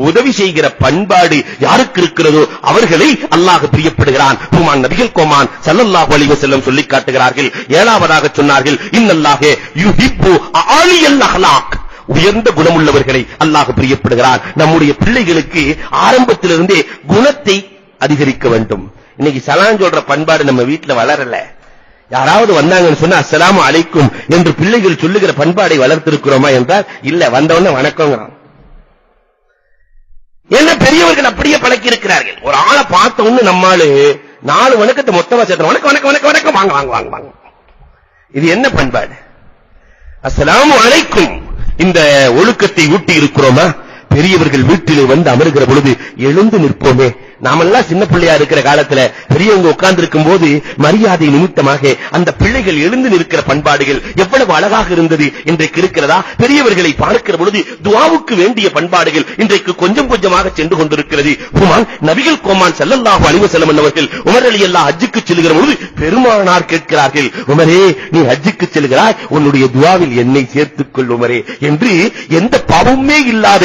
உதவி செய்கிற பண்பாடு யாருக்கு இருக்கிறதோ அவர்களை அல்லாஹ் பிரியப்படுகிறான். பூமான் நபிகள் கோமான் ஸல்லல்லாஹு அலைஹி வஸல்லம் சொல்லி காட்டுகிறார்கள். 7வதாக சொன்னார்கள், இன்னல்லாஹு யுஹிப்பு ஆலியல் அஹ்லாக், உயர்ந்த குணமுள்ளவர்களை அல்லாஹ் பிரியப்படுகிறான். நம்முடைய பிள்ளைகளுக்கு ஆரம்பத்திலிருந்தே குணத்தை அதிகரிக்க வேண்டும். இன்னைக்கு சலாம் சொல்ற பண்பாடு நம்ம வீட்டுல வளரல. யாராவது வந்தாங்கன்னு சொன்னா அஸ்ஸலாமு அலைக்கும் என்று பிள்ளைகள் சொல்லுகிற பண்பாடை வளர்த்திருக்கிறோமா என்றால் இல்ல. வந்தவொடனே வணக்கங்கிறான். என்ன பெரியவர்கள் அப்படியே பழக்கி இருக்கிறார்கள். ஒரு ஆளை பார்த்த உடனே நம்மால 4 வணக்கத்தை மொத்தமா சேர்த்தோம். வணக்கம் வணக்கம் வணக்கம் வணக்கம், வாங்க வாங்க வாங்க வாங்க. இது என்ன பண்பாடு? அஸ்ஸலாமு அலைக்கும் இந்த ஒழுக்கத்தை ஊட்டி இருக்கிறோமா? பெரியவர்கள் வீட்டிலே வந்து அமருகிற பொழுது எழுந்து நிற்போமே, நாமெல்லாம் சின்ன பிள்ளையா இருக்கிற காலத்துல பெரியவங்க உட்கார்ந்து இருக்கும் போது மரியாதை நிமித்தமாக அந்த பிள்ளைகள் எழுந்து நிற்கிற பண்பாடுகள் எவ்வளவு அழகாக இருந்தது. இன்றைக்கு இருக்கிறதா? பெரியவர்களை பார்க்கிற பொழுது துஆவுக்கு வேண்டிய பண்பாடுகள் இன்றைக்கு கொஞ்சம் கொஞ்சமாக சென்று கொண்டிருக்கிறது. நபிகள் கோமான் ஸல்லல்லாஹு அலைஹி வஸல்லம் அவர்கள் உமர் ரலியல்லாஹு ஹஜ்ஜுக்கு செல்கிற பொழுது பெருமானார் கேட்கிறார்கள், உமரே நீ ஹஜ்ஜுக்கு செல்கிறாய், உன்னுடைய துஆவில் என்னை சேர்த்துக் கொள் உமரே என்று. எந்த பாவமே இல்லாத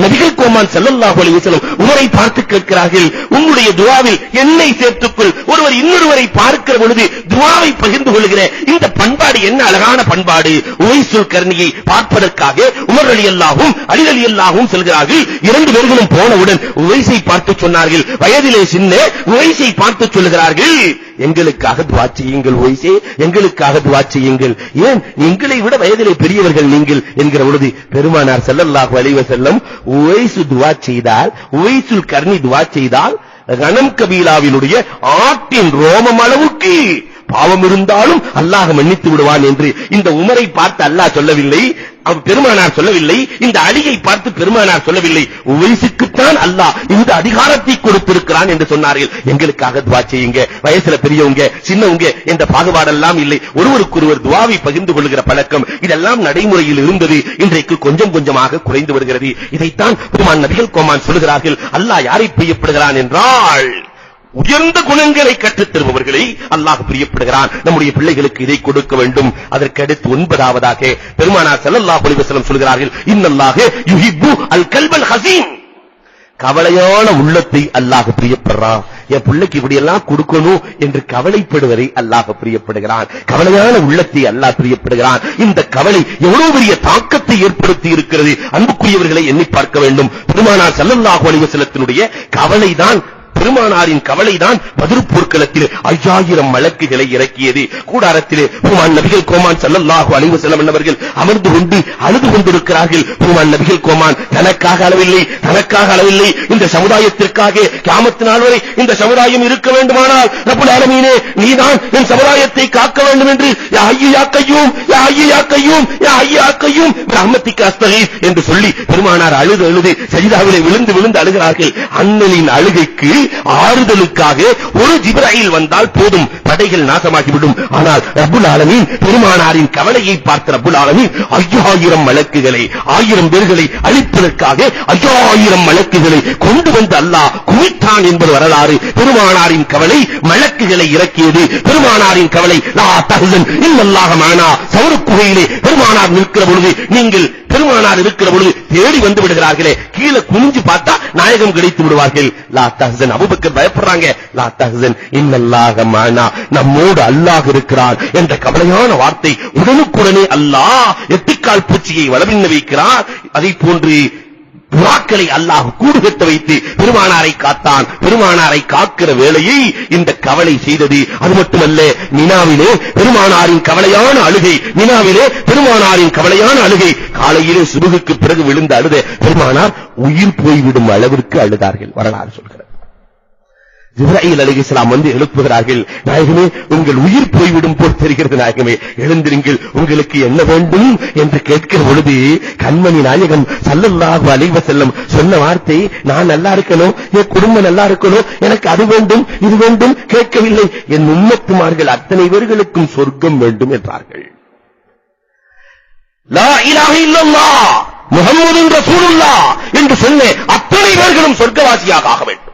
நபிகள் கோமான் ஸல்லல்லாஹு அலைஹி வஸல்லம் உமரை பார்த்து கேட்கிறார்கள், உன்னுடைய துஆவில் என்னை சேர்த்துக்கொள். ஒருவர் இன்னொருவரை பார்க்கிற பொழுது துஆவை பகிர்ந்து கொள்கிற இந்த பண்பாடு என்ன அழகான பண்பாடு. உவைசுல் கர்ணியை பார்ப்பதற்காக உமர் ரலியல்லாஹும் அலி ரலியல்லாஹும் செல்கிறார்கள். இரண்டு பேர்களும் போனவுடன் உவைஸை பார்த்து சொன்னார்கள், வயதிலே சின்ன உவைஸை பார்த்து சொல்கிறார்கள், எங்களுக்காக துஆ செய்யுங்கள் உவைஸே, எங்களுக்காக துஆ செய்யுங்கள். ஏன் எங்களை விட வயதிலே பெரியவர்கள் நீங்கள் என்கிற பொழுது பெருமானார் ஸல்லல்லாஹு அலைஹி வஸல்லம் உவைஸ் துஆ செய்தால், உவைசுல் கர்ணி துஆ செய்தால் கனம் கபீலாவினுடைய ஆட்டின் ரோமம் அளவுக்கு பாவம் இருந்தாலும் அல்லாஹ் மன்னித்து விடுவான் என்று இந்த உமரை பார்த்து அல்லாஹ் சொல்லவில்லை, பெருமானார் சொல்லவில்லை. இந்த அலியை பார்த்து பெருமானார் சொல்லவில்லை, உவைஸுக்குத்தான் அல்லாஹ் இந்த அதிகாரத்தை கொடுத்திருக்கிறான் என்று சொன்னார்கள். எங்களுக்காக துஆ செய்யுங்க, வயசுல பெரியவங்க சின்னவங்க என்ற பாகுபாடெல்லாம் இல்லை, ஒருவருக்கொருவர் துஆவை பகிர்ந்து கொள்கிற பழக்கம் இதெல்லாம் நடைமுறையில் இருந்தது. இன்றைக்கு கொஞ்சம் கொஞ்சமாக குறைந்து வருகிறது. இதைத்தான் பெருமான் நபிகள் கோமான் சொல்கிறார்கள், அல்லாஹ் யாரை பிரியப்படுகிறான் என்றால் உயர்ந்த குணங்களை கற்றுத் தருபவர்களை அல்லாஹ் பிரியப்படுகிறான். நம்முடைய பிள்ளைகளுக்கு இதை கொடுக்க வேண்டும். அதற்கடுத்து 9வதாக பெருமானார் ஸல்லல்லாஹு அலைஹி வஸல்லம் சொல்கிறார்கள், இன்னல்லாஹ யுஹிப்பு அல் கல்பல் ஹஸீன். கவலையான உள்ளத்தை அல்லாஹ் பிரியப்படுறான். என் பிள்ளைக்கு இப்படி எல்லாம் கொடுக்கணும் என்று கவலைப்படுவதை அல்லாஹ் பிரியப்படுகிறான். கவலையான உள்ளத்தை அல்லாஹ் பிரியப்படுகிறான். இந்த கவலை எவ்வளவு பெரிய தாக்கத்தை ஏற்படுத்தி இருக்கிறது. அன்புக்குரியவர்களை எண்ணி பார்க்க வேண்டும். பெருமானார் ஸல்லல்லாஹு அலைஹி வஸல்லத்தினுடைய கவலைதான், பெருமானாரின் கவலைதான் பத்ர் போர்க்களத்தில் 5000 மலக்குகளை இறக்கியது. கூடாரத்திலே பெருமான் நபிகள் கோமான் ஸல்லல்லாஹு அலைஹி வஸல்லம் அவர்கள் அமர்ந்து கொண்டு அழுது கொண்டிருக்கிறார்கள். பெருமான் நபிகள் கோமான் தனக்காக அளவில்லை, இந்த சமுதாயத்திற்காக கியாமத் நாள் வரை இந்த சமுதாயம் இருக்க வேண்டுமானால் ரப்புல் ஆலமீனே நீதான் என் சமுதாயத்தை காக்க வேண்டும் என்று யா ஹய்யு யா கய்யூம், யா ஹய்யு யா கய்யூம், யா ஹய்யு யா கய்யூம் பிரஹ்மத்திக அஸ்தகீஸ் என்று சொல்லி பெருமானார் அழுது சஜிதாவிலே விழுந்து அழுகிறார்கள். அண்ணலின் அழுகைக்கு ஆறுதலுக்காக ஒரு ஜிப்ராயில் வந்தால் போதும், படைகள் நாசமாகிவிடும். ஆனால் ரப்புல் ஆலமீன் பெருமானாரின் கவலையை பார்த்த ரப்புல் ஆலமீன் 5000 மலக்குகளை 1000 பேர்களை அழிப்பதற்காக 5000 மலக்குகளை கொண்டு வந்து அல்லாஹ் குவித்தான் என்பது வரலாறு. பெருமானாரின் கவலை மலக்குகளை இறக்கியது. பெருமானாரின் கவலை லா தஹ்சன் இன்னல்லாஹ மஅனா. சௌரக்குகையிலே பெருமானார் நிற்கிற பொழுது, நீங்கள் பெருமானார் இருக்கிற பொழுது தேடி வந்து விடுகிறார்களே, கீழே குனிஞ்சு பார்த்தா நாயகம் கிடைத்து விடுவார்கள். லா தஹ்சன், அபூபக்கர் பயப்படுறாங்க, லா தஹ்சன் இன்னல்லாஹ மஅனா, நம்மோடு அல்லாஹ் இருக்கிறான் என்ற கவலையான வார்த்தை உடனுக்குடனே அல்லாஹ் எட்டுக்கால் பூச்சியை வளமின்ன வைக்கிறார். அதை போன்று புறாக்களை அல்லாஹ் கூடு கட்ட வைத்து பெருமானாரை காத்தான். பெருமானாரை காக்கிற வேளையை இந்த கவலை செய்தது. அது மட்டுமல்ல, மினாவிலே பெருமானாரின் கவலையான அழுகை, மினாவிலே பெருமானாரின் கவலையான அழுகை, காலையிலே சுபகுக்கு பிறகு விழுந்த அழுத பெருமானார் உயிர் போய்விடும் அளவிற்கு அழுதார்கள். வரலாறு சொல்கிறது. ஜிப்ராயில் அலைஹிஸ்ஸலாம் வந்து எழுப்புகிறார்கள், நாயகமே உங்கள் உயிர் போய்விடும் போல் தெரிகிறது, நாயகமே எழுந்திருங்கள், உங்களுக்கு என்ன வேண்டும் என்று கேட்கிற பொழுது கண்மணி நாயகம் ஸல்லல்லாஹு அலைஹி வஸல்லம் சொன்ன வார்த்தை, நான் நல்லா இருக்கணும், என் குடும்பம் நல்லா இருக்கணும், எனக்கு அது வேண்டும் இது வேண்டும் கேட்கவில்லை, என் உம்மத்துமார்கள் அத்தனை பேர்களுக்கும் சொர்க்கம் வேண்டும் என்றார்கள். லா இலாஹ இல்லல்லாஹ் முஹம்மதுர் ரசூலுல்லாஹ் என்று சொன்ன அத்தனை பேர்களும் சொர்க்கவாசியாக ஆக வேண்டும்.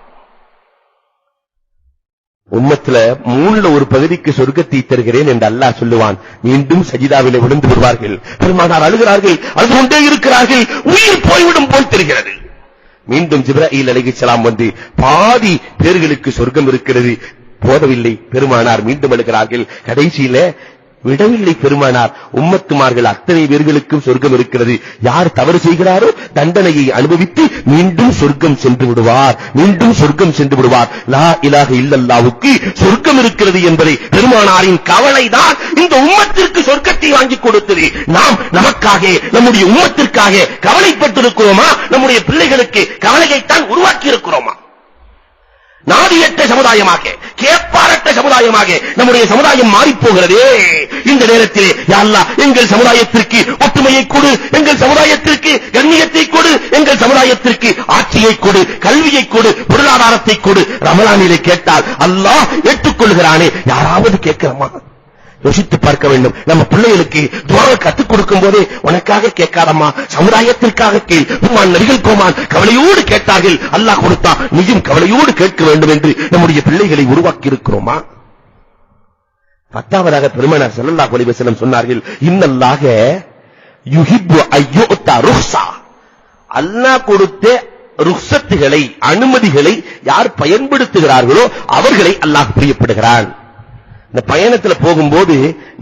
உம்மத்துல 3ல ஒரு பகுதிக்கு சொர்க்கத்தை தருகிறேன் என்று அல்லாஹ் சொல்லுவான். மீண்டும் சஜிதாவிலே விழுந்து விடுவார்கள். பெருமானார் அழுகிறார்கள், அழுது கொண்டே இருக்கிறார்கள், உயிர் போய்விடும் போல் தெரிகிறது. மீண்டும் ஜிப்ராயில் அலைஹிஸ்ஸலாம் வந்து பாதி பேர்களுக்கு சொர்க்கம் இருக்கிறது, போதவில்லை. பெருமானார் மீண்டும் அழுகிறார்கள். கடைசியில விடவில்லை பெருமானார், உம்மத்துமார்கள் அத்தனை பேர்களுக்கும் சொர்க்கம் இருக்கிறது, யார் தவறு செய்கிறாரோ தண்டனையை அனுபவித்து மீண்டும் சொர்க்கம் சென்று விடுவார், லா இலாஹ இல்லல்லாஹ்வுக்கு சொர்க்கம் இருக்கிறது என்பதை பெருமானாரின் கவலைதான் இந்த உம்மத்திற்கு சொர்க்கத்தை வாங்கி கொடுத்தது. நாம் நமக்காக நம்முடைய உம்மத்திற்காக கவலைப்பட்டிருக்கிறோமா? நம்முடைய பிள்ளைகளுக்கு கவலையைத்தான் உருவாக்கி இருக்கிறோமா? நாதியற்ற சமுதாயமாக, கேட்பாரற்ற சமுதாயமாக நம்முடைய சமுதாயம் மாறி போகிறதே. இந்த நேரத்திலே யா அல்லாஹ் எங்கள் சமுதாயத்திற்கு ஒற்றுமையை கொடு, எங்கள் சமுதாயத்திற்கு கண்ணியத்தை கொடு, எங்கள் சமுதாயத்திற்கு ஆட்சியை கொடு, கல்வியை கொடு, பொருளாதாரத்தை கொடு. ரமலானிலே கேட்டால் அல்லாஹ் ஏற்றுக்கொள்கிறானே, யாராவது கேட்கிறோமா? யோசித்து பார்க்க வேண்டும். நம்ம பிள்ளைகளுக்கு துஆவை கற்றுக் கொடுக்கும் போதே உனக்காக கேட்காதம்மா, சமுதாயத்திற்காக கேள். உமான் நபிகள் கோமான் கவலையோடு கேட்டார்கள், அல்லாஹ் கொடுத்தா, நீயும் கவலையோடு கேட்க வேண்டும் என்று நம்முடைய பிள்ளைகளை உருவாக்கி இருக்கிறோமா? 10வதாக பெருமானார் ஸல்லல்லாஹு அலைஹி வஸல்லம் சொன்னார்கள், இன்னல்லாஹ யுஹிப்பு அய்யுதா ருக்ஸா. அல்லாஹ் கொடுத்த ருக்ஸத்துகளை, அனுமதிகளை யார் பயன்படுத்துகிறார்களோ அவர்களை அல்லாஹ் பிரியப்படுகிறான். இந்த பயணத்துல போகும்போது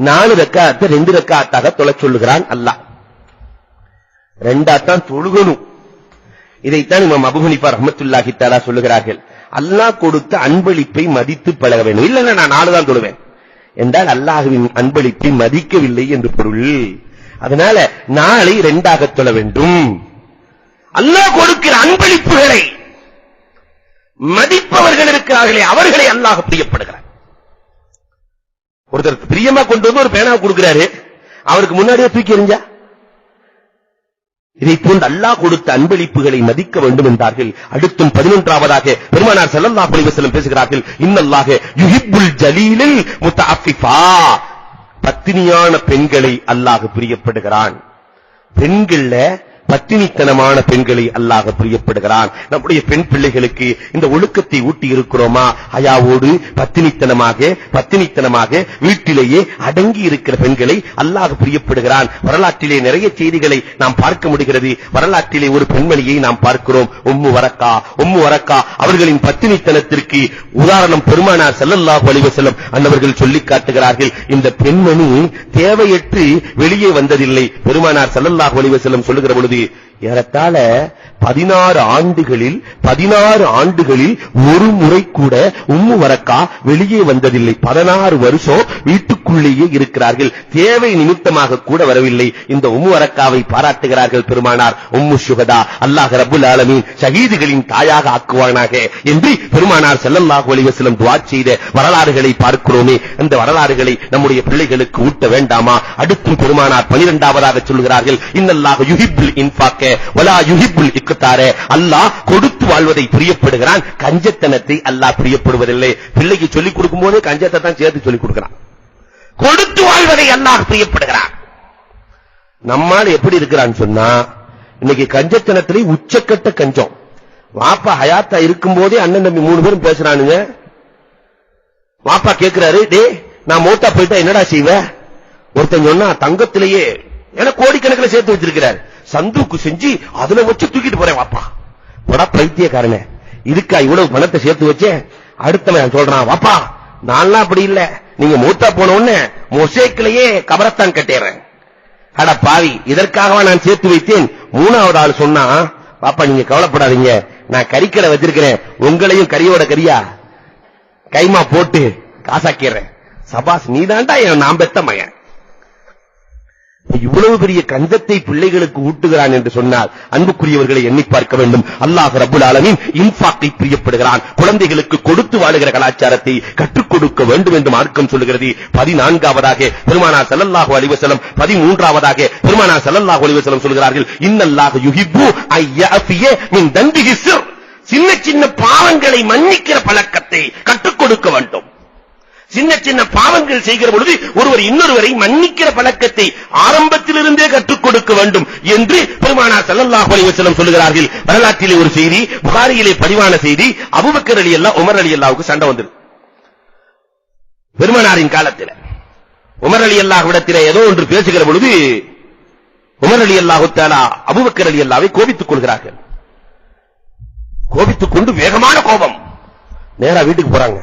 4 ரக்காத்தை 2 ரக்காத்தாக தொழச் சொல்லுகிறான் அல்லாஹ். 2 தொழுகணும். இதைத்தான் இமாம் அபூ ஹனீஃபா ரஹ்மத்துல்லாஹி தஆலா சொல்லுகிறார்கள். அல்லாஹ் கொடுத்த அன்பளிப்பை மதித்து பழக வேண்டும். இல்ல நான் 4 தான் தொழுவேன் என்றால் அல்லாஹ்வின் அன்பளிப்பை மதிக்கவில்லை என்று பொருள். அதனால 4ஐ 2ஆக தொழ வேண்டும். அல்லாஹ் கொடுக்கிற அன்பளிப்புகளை மதிப்பவர்கள் இருக்கிறார்களே அவர்களை அல்லாஹ் பிரியப்படுகிறார். ஒருத்தருக்கு பிரியமா கொண்டு வந்து ஒரு பேனா கொடுக்கிறாரு, அவருக்கு முன்னாடியே தூக்கி எறிஞ்சா? இதை போன்று அல்லாஹ் கொடுத்த அன்பளிப்புகளை மதிக்க வேண்டும் என்றார்கள். அடுத்தும் 11வதாக பெருமானார் ஸல்லல்லாஹு அலைஹி வஸல்லம் பேசுகிறார்கள், இன்னல்லாஹ யுஹிப்புல் ஜலீலில் முத்தஅஃபிஃபா. பத்தினியான பெண்களை அல்லாஹ் பிரியப்படுகிறான். பெண்கள்ல பத்தினித்தனமான பெண்களை அல்லாஹ் பிரியப்படுகிறான். நம்முடைய பெண் பிள்ளைகளுக்கு இந்த ஒழுக்கத்தை ஊட்டி இருக்கிறோமா? ஹயாவோடு பத்தினித்தனமாக வீட்டிலேயே அடங்கி இருக்கிற பெண்களை அல்லாஹ் பிரியப்படுகிறான். வரலாற்றிலே நிறைய செய்திகளை நாம் பார்க்க முடிகிறது. வரலாற்றிலே ஒரு பெண்மணியை நாம் பார்க்கிறோம், உம்மு வரக்கா. அவர்களின் பத்தினித்தனத்திற்கு உதாரணம் பெருமானார் ஸல்லல்லாஹு அலைஹி வஸல்லம் அன்னவர்கள் சொல்லிக் காட்டுகிறார்கள். இந்த பெண்மணி தேவையற்று வெளியே வந்ததில்லை. பெருமானார் ஸல்லல்லாஹு அலைஹி வஸல்லம் சொல்லுகிற பொழுது ஏறத்தாழ 16 ஆண்டுகளில் ஒரு முறை கூட உம்மு வரக்கா வெளியே வந்ததில்லை. 16 வருஷம் வீட்டுக்குள்ளேயே இருக்கிறார்கள். தேவை நிமித்தமாக கூட வரவில்லை. இந்த உம்மு வரக்காவை பாராட்டுகிறார்கள் பெருமானார். உம்மு ஷுஹதா, அல்லாஹ் ரப்பல் ஆலமீன் ஷஹீதுகளின் தாயாக ஆக்குவானாக என்று பெருமானார் ஸல்லல்லாஹு அலைஹி வஸல்லம் துஆ செய்த வரலாறுகளை பார்க்கிறோமே. அந்த வரலாறுகளை நம்முடைய பிள்ளைகளுக்கு ஊட்ட வேண்டாமா? அடுத்து பெருமானார் 12வதாக சொல்கிறார்கள், இன்னல்லாஹ யுஹிப்புல் இன்ஃபாக வலா யுஹிப்புல் இக்தார. அல்லாஹ் கொடுத்து வாழ்வதை பிரியப்படுகிறான், கஞ்சத்தனத்தை அல்லாஹ் பிரியப்படுவதில்லை. பிள்ளைக்கு சொல்லிக் கொடுக்கும் போதே கஞ்சத்தை தான் சேர்த்து சொல்லிக் கொடுக்கிறான். கொடுத்து வாழ்வதை அல்லாஹ் பிரியப்படுகிறான். நம்மால் எப்படி இருக்கிறான்னு சொன்னா, இன்னைக்கு கஞ்சத்தனத்திலே உச்சக்கட்ட கஞ்சம். வாப்பா ஹயாத்தா இருக்கும் போதே அண்ணன் தம்பி 3 பேரும் பேசுறானுங்க. வாப்பா கேட்கிறாரு, டேய் நான் மௌத்தா போயிட்டா என்னடா செய்வ? ஒருத்தன் சொன்னா தங்கத்திலேயே எனக்கு கோடிக்கணக்கில் சேர்த்து வச்சிருக்கிறார், சந்தூக்கு செஞ்சு அதுல வச்சு தூக்கிட்டு போறேன் வாப்பா. போடா பைத்தியக்காரனே, இதுக்கா இவ்வளவு பணத்தை சேர்த்து வச்சேன்? அடுத்தவன் சொல்றான், வாப்பா நான்லாம் அப்படி இல்ல, நீங்க மூத்தா போன உடனே மொசைக்கிலேயே கபரத்தான் கட்டிடுறேன். அட பாவி, இதற்காகவா நான் சேர்த்து வைத்தேன்? 3வது ஆள் சொன்னா, பாப்பா நீங்க கவலைப்படாதீங்க, நான் கறிக்கடை வச்சிருக்கிறேன், உங்களையும் கறியோட கறியா கைமா போட்டு காசாக்கிறேன். சபாஸ், நீதாண்டா நான் பெத்த மகன். இவ்வளவு பெரிய கஞ்சத்தை பிள்ளைகளுக்கு ஊட்டுகிறான் என்று சொன்னால் அன்புக்குரியவர்களை எண்ணி பார்க்க வேண்டும். அல்லாஹ் ரப்பல் ஆலமீன் இன்ஃபாக்கை பிரியப்படுகிறான். குழந்தைகளுக்கு கொடுத்து வாழுகிற கலாச்சாரத்தை கற்றுக் கொடுக்க வேண்டும் என்று மார்க்கம் சொல்லுகிறது. 14வதாக பெருமானார் ஸல்லல்லாஹு அலைஹி வஸல்லம், 13வதாக பெருமானார் ஸல்லல்லாஹு அலைஹி வஸல்லம் சொல்கிறார்கள், இன்னல்லாஹ யுஹிப்பு அய்யஃபிய மின் தன்பிஹி சிர். சின்ன சின்ன பாவங்களை மன்னிக்கிற பழக்கத்தை கற்றுக் கொடுக்க வேண்டும். சின்ன சின்ன பாவங்கள் செய்கிற பொழுது ஒருவர் இன்னொருவரை மன்னிக்கிற பழக்கத்தை ஆரம்பத்திலிருந்தே கற்றுக் கொடுக்க வேண்டும் என்று பெருமானார் ஸல்லல்லாஹு அலைஹி வஸல்லம் சொல்கிறார்கள். வரலாற்றிலே ஒரு செய்தி, புகாரியிலே பதிவான செய்தி, அபூபக்கர் ரலியல்லாஹு உமர் ரலியல்லாஹுக்கு சண்டை வந்தது. பெருமானாரின் காலத்தில் உமர் ரலியல்லாஹு இடத்திலே ஏதோ ஒன்று பேசுகிற பொழுது உமர் ரலியல்லாஹு தஆலா அபூபக்கர் ரலியல்லாஹுவை கோபித்துக் கொள்கிறார்கள். கோபித்துக் கொண்டு வேகமான கோபம், நேரா வீட்டுக்கு போறாங்க.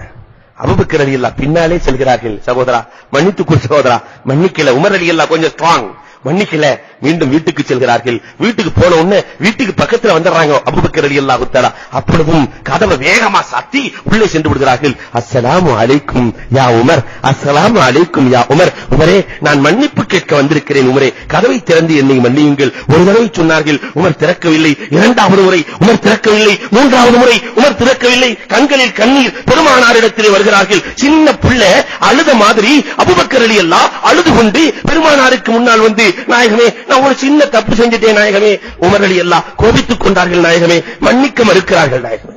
அபூபக்கர் ரலியல்லாஹு பின்னாலே செல்கிறார்கள். சகோதரா மன்னித்துக்கொள், சகோதரா மன்னிக்கல. உமர் ரலியல்லாஹு கொஞ்சம் ஸ்ட்ராங், மன்னிக்கல, மீண்டும் வீட்டுக்கு செல்கிறார்கள். வீட்டுக்கு போன உடனே வீட்டுக்கு பக்கத்துல வந்துடுறாங்க அபூபக்கர் ரலியல்லாஹு தஆலா. அப்பொழுதும் கதவை வேகமா சாத்தி உள்ளே சென்று விடுகிறார்கள். அஸ்ஸலாமு அலைக்கும் யா உமர், அஸ்ஸலாமு அலைக்கும் யா உமர். உமரே, நான் மன்னிப்பு கேட்க வந்திருக்கிறேன் உமரே, கதவை திறந்து என்னை மன்னியுங்கள். ஒரு தடவை சொன்னார்கள், உமர் திறக்கவில்லை. இரண்டாவது முறை உமர் திறக்கவில்லை. மூன்றாவது முறை உமர் திறக்கவில்லை. கண்களில் கண்ணீர். பெருமானாரிடத்திலே வருகிறார்கள். சின்ன பிள்ளை அழுத மாதிரி அபூபக்கர் ரலியல்லாஹு அழுது கொண்டு பெருமானாருக்கு முன்னால் வந்து, நாயகமே, நான் ஒரு சின்ன தப்பு செஞ்சிட்டேன் நாயகமே. உமர் ரலியல்லாஹு கோபித்துக் கொண்டார்கள் நாயகமே, மன்னிக்க மறுக்கிறார்கள் நாயகமே.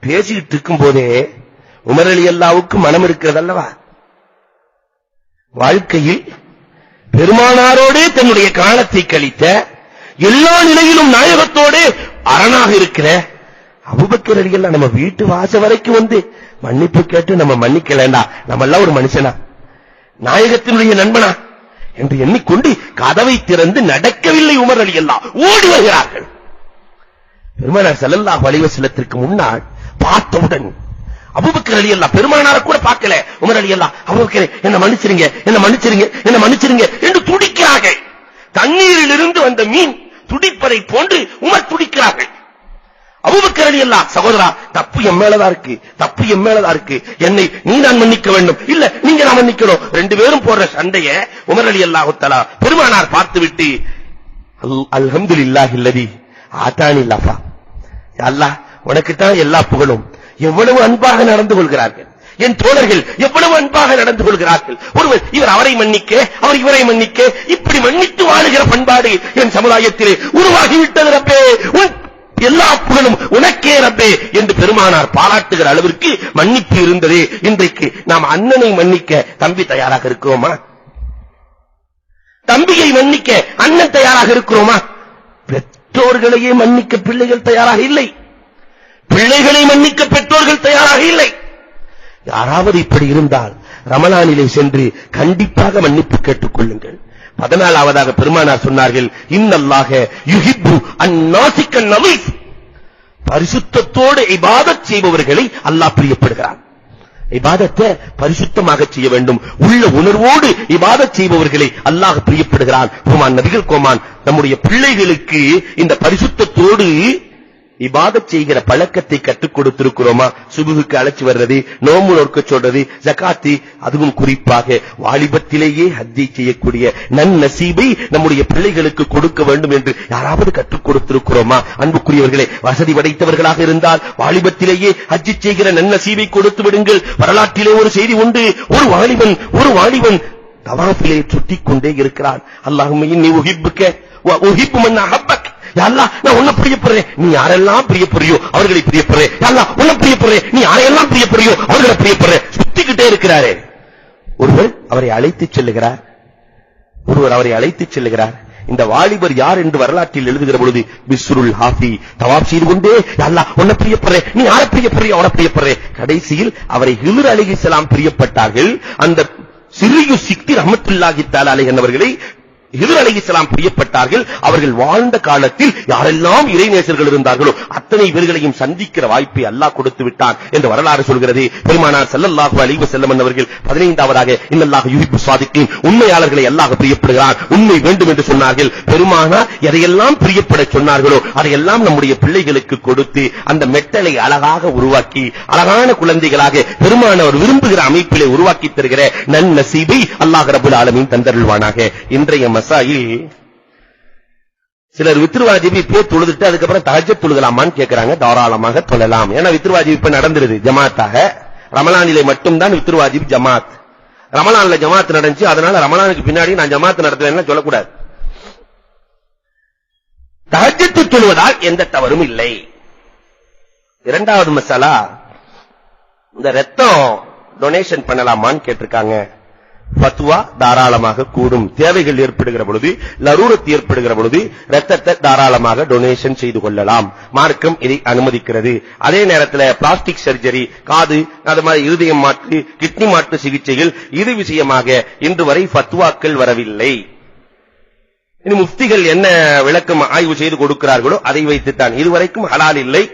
பேசிட்டு இருக்கும் போதே உமர் ரலியல்லாஹுவுக்கு மனம் இருக்கிறது அல்லவா? வாழ்க்கையில் பெருமானாரோடு தன்னுடைய காலத்தை கழித்த, எல்லா நிலையிலும் நாயகத்தோடு அரணாக இருக்கிற அபூபக்கர் ரலியல்லாஹு நம்ம வீட்டு வாச வரைக்கும் வந்து மன்னிப்பு கேட்டு நம்ம மன்னிக்கலண்டா, நம்ம எல்லாம் ஒரு மனுஷனா, நாயகத்தினுடைய நண்பனா என்று எண்ணிக்கொண்டு கதவை திறந்து நடக்கவில்லை உமர் ரலியல்லாஹு, ஓடி வருகிறார்கள். பெருமானார் ஸல்லல்லாஹு அலைஹி வஸல்லத்திற்கு முன்னால் பார்த்தவுடன் அபூபக்கர் ரலியல்லாஹு பெருமானாரை கூட பார்க்கல. உமர் ரலியல்லாஹு, அபூபக்கரே என்ன மன்னிச்சிருங்க, என்ன மன்னிச்சிருங்க, என்ன மன்னிச்சிருங்க என்று துடிக்கிறார்கள். தண்ணீரில் இருந்து வந்த மீன் துடிப்பதை போன்று உமர் துடிக்கிறார்கள். அபூபக்கர் ரலியல்லாஹு, சகோதரா, தப்பு என் மேலதான் இருக்கு, தப்பு என் மேலதான் இருக்கு, என்னை நீ நான் மன்னிக்க வேண்டும், இல்ல நீங்க நான் மன்னிக்கணும். ரெண்டு பேரும் போடுற சண்டைய உமர் ரலியல்லாஹு தஆலா பெருமானார் பார்த்துவிட்டு, அல்ஹம்துலில்லாஹி அல்லதி ஆதானி லஃபா, அல்லாஹ் உனக்கு தான் எல்லா புகழும். எவ்வளவு அன்பாக நடந்து கொள்கிறார்கள் என் தோழர்கள், எவ்வளவு அன்பாக நடந்து கொள்கிறார்கள். ஒருவர் இவர் அவரை மன்னிக்க, அவர் இவரை மன்னிக்க, இப்படி மன்னித்து வாழுகிற பண்பாடு என் சமுதாயத்திலே உருவாகிவிட்டது ரப்பே, எல்லா புகழும் உனக்கே ரப்பே என்று பெருமானார் பாராட்டுகிற அளவிற்கு மன்னிப்பு இருந்ததே. இன்றைக்கு நாம் அண்ணனை மன்னிக்க தம்பி தயாராக இருக்கிறோமா? தம்பியை மன்னிக்க அண்ணன் தயாராக இருக்கிறோமா? பெற்றோர்களையே மன்னிக்க பிள்ளைகள் தயாராக இல்லை, பிள்ளைகளை மன்னிக்க பெற்றோர்கள் தயாராக இல்லை. யாராவது இப்படி இருந்தால் ரமலானிலே சென்று கண்டிப்பாக மன்னிப்பு கேட்டுக் கொள்ளுங்கள். 14வதாக பெருமானார் சொன்னார்கள், இன்னல்லாஹ யுஹிப்பு அன்-நாசிக்க நலீஃப், பரிசுத்தத்தோடு இபாதத் செய்பவர்களை அல்லாஹ் பிரியப்படுகிறான். இபாதத்தை பரிசுத்தமாக செய்ய வேண்டும், உள்ள உணர்வோடு இபாதத் செய்பவர்களை அல்லாஹ் பிரியப்படுகிறான். கோமான் நபிகள் கோமான் நம்முடைய பிள்ளைகளுக்கு இந்த பரிசுத்தத்தோடு இபாதத் செய்கிற பழக்கத்தை கற்றுக் கொடுத்திருக்கிறோமா? சுபுகுக்கு அழைச்சு வர்றது, நோம்பு நோக்க சொல்றது, ஜகாத்தி, அதுவும் குறிப்பாக வாலிபத்திலேயே ஹஜ்ஜை செய்யக்கூடிய நன்னசீபை நம்முடைய பிள்ளைகளுக்கு கொடுக்க வேண்டும் என்று யாராவது கற்றுக் கொடுத்திருக்கிறோமா? அன்புக்குரியவர்களே, வசதி படைத்தவர்களாக இருந்தால் வாலிபத்திலேயே ஹஜ்ஜை செய்கிற நன்னசீபை கொடுத்து விடுங்கள். வரலாற்றிலே ஒரு செய்தி உண்டு. ஒரு வாலிபன் தவாஃபிலே சுற்றிக் கொண்டே இருக்கிறான். அல்லாஹும்ம இன்னி உஹிப்புக வ உஹிப்பு மன் அஹப்பக், யா அல்லாஹ், நான் உன்னை பிரியப்படுறேன், நீ யாரெல்லாம் பிரியப்படுறியோ அவர்களை பிரியப்படுறேன். யா அல்லாஹ், உன்னை பிரியப்படுறேன், நீ யாரெல்லாம் பிரியப்படுறியோ அவர்களை பிரியப்படுறேன். சுத்திக்கிட்டே இருக்கிறாரே. ஒருவர் அவரை அழைத்துச் செல்லுகிறார். இந்த வாலிபர் யார் என்று வரலாற்றில் எழுதுகிற பொழுது பிஸ்ருல் ஹாஃபி, தவாப் செய்து கொண்டே, யா அல்லாஹ், உன்னை பிரியப்படுறேன், நீ யாரை பிரியப்படுறியோ அவரை பிரியப்படுறேன். கடைசியில் அவரை ஹில்ர் அலைஹிஸ்ஸலாம் பிரியப்பட்டார்கள். அந்த சிறியு சிக்தி ரஹ்மத்துல்லாஹி தஆலா அலைஹி என்பவர்களை ஹில்ர் அலைஹிஸ்ஸலாம் பிரியப்பட்டார்கள். அவர்கள் வாழ்ந்த காலத்தில் யாரெல்லாம் இறைநேசர்கள் இருந்தார்களோ அத்தனை பேர்களையும் சந்திக்கிற வாய்ப்பை அல்லாஹ் கொடுத்து விட்டான் என்று வரலாறு சொல்கிறது. பெருமானார் ஸல்லல்லாஹு அலைஹி வஸல்லம் அவர்கள் 15வதாக இன்னல்லாஹ் யுஹிப்பு ஸாதிகீன், உண்மையாளர்களை அல்லாஹ் பிரியப்படுகிறான், உண்மை வேண்டும் என்று சொன்னார்கள். பெருமானார் எதையெல்லாம் பிரியப்பட சொன்னார்களோ அதையெல்லாம் நம்முடைய பிள்ளைகளுக்கு கொடுத்து அந்த மெட்டலை அழகாக உருவாக்கி அழகான குழந்தைகளாக பெருமானார் விரும்புகிற அமைப்பிலே உருவாக்கி தருகிற நன்னசீபை அல்லாஹ் ரப்பல் ஆலமீன் தந்தருள்வானாக. இன்றைய மசாயில் சிலர் வித்ருவாஜிபி போய் தொழுதுட்டு அதுக்கப்புறம் தஹஜ்ஜத் தொழுகலாமான்னு கேட்கிறாங்க. தாராளமாக தொழலாம். ஏன்னா வித்ருவாஜிபி இப்ப நடந்துருது ஜமாத்தாக. ரமலானிலே மட்டும்தான் வித்ருவாஜிபி ஜமாத். ரமலான்ல ஜமாத் நடந்துச்சு, அதனால ரமலானுக்கு பின்னாடி நான் ஜமாத் நடத்துவேன்னு சொல்லக்கூடாது. தஹஜ்ஜத் தொழுவதால் எந்த தவறும் இல்லை. இரண்டாவது மசாலா, இந்த ரத்தம் டொனேஷன் பண்ணலாமான்னு கேட்டிருக்காங்க. ஃபத்வா தாராளமாக கூடும். தேவைகள் ஏற்படுகிற பொழுது, லரூரத் ஏற்படுகிற பொழுது ரத்தத்தை தாராளமாக டொனேஷன் செய்து கொள்ளலாம். மார்க்கம் இதை அனுமதிக்கிறது. அதே நேரத்தில் பிளாஸ்டிக் சர்ஜரி, காது, அது மாதிரி இருதயம் மாற்று, கிட்னி மாற்று சிகிச்சைகள், இது விஷயமாக இன்று வரை ஃபத்வாக்கள் வரவில்லை. இனி முஃப்திகள் என்ன விளக்கம் ஆய்வு செய்து கொடுக்கிறார்களோ அதை வைத்துத்தான். இதுவரைக்கும் ஹலால் இல்லை,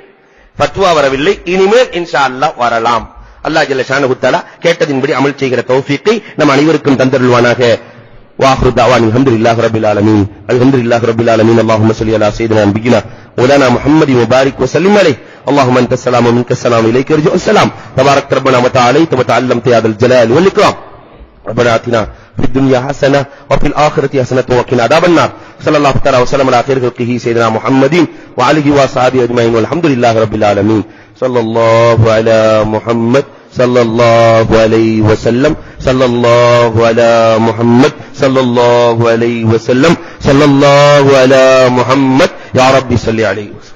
ஃபத்வா வரவில்லை. இனிமேல் இன்ஷா அல்லாஹ் வரலாம். அல்லாஹ் ஜல்ல ஷானஹு தஆலா கேட்டதின்படி அமல் செய்கிற தௌஃபீக்கை நம் அனைவருக்கும் தந்தருள்வானாக. واخر دعوانا الحمد لله رب العالمين الحمد لله رب العالمين اللهم صل على سيدنا نبينا مولانا محمد وبارك وسلم عليه اللهم انت السلام ومنك السلام اليك يرجع السلام تبارك ربنا وتعاليت وتعلمت يا ذا الجلال والاكرام ربنا آتنا في الدنيا حسنة وفي الآخرة حسنة وقنا عذاب النار صلى الله تعالى وسلم على خير خلقه سيدنا محمد وعلى آله وصحبه أجمعين والحمد لله رب العالمين صلى الله على محمد صلى الله عليه وسلم صلى الله على محمد صلى الله عليه وسلم صلى الله على محمد يا رب صل عليه وسلم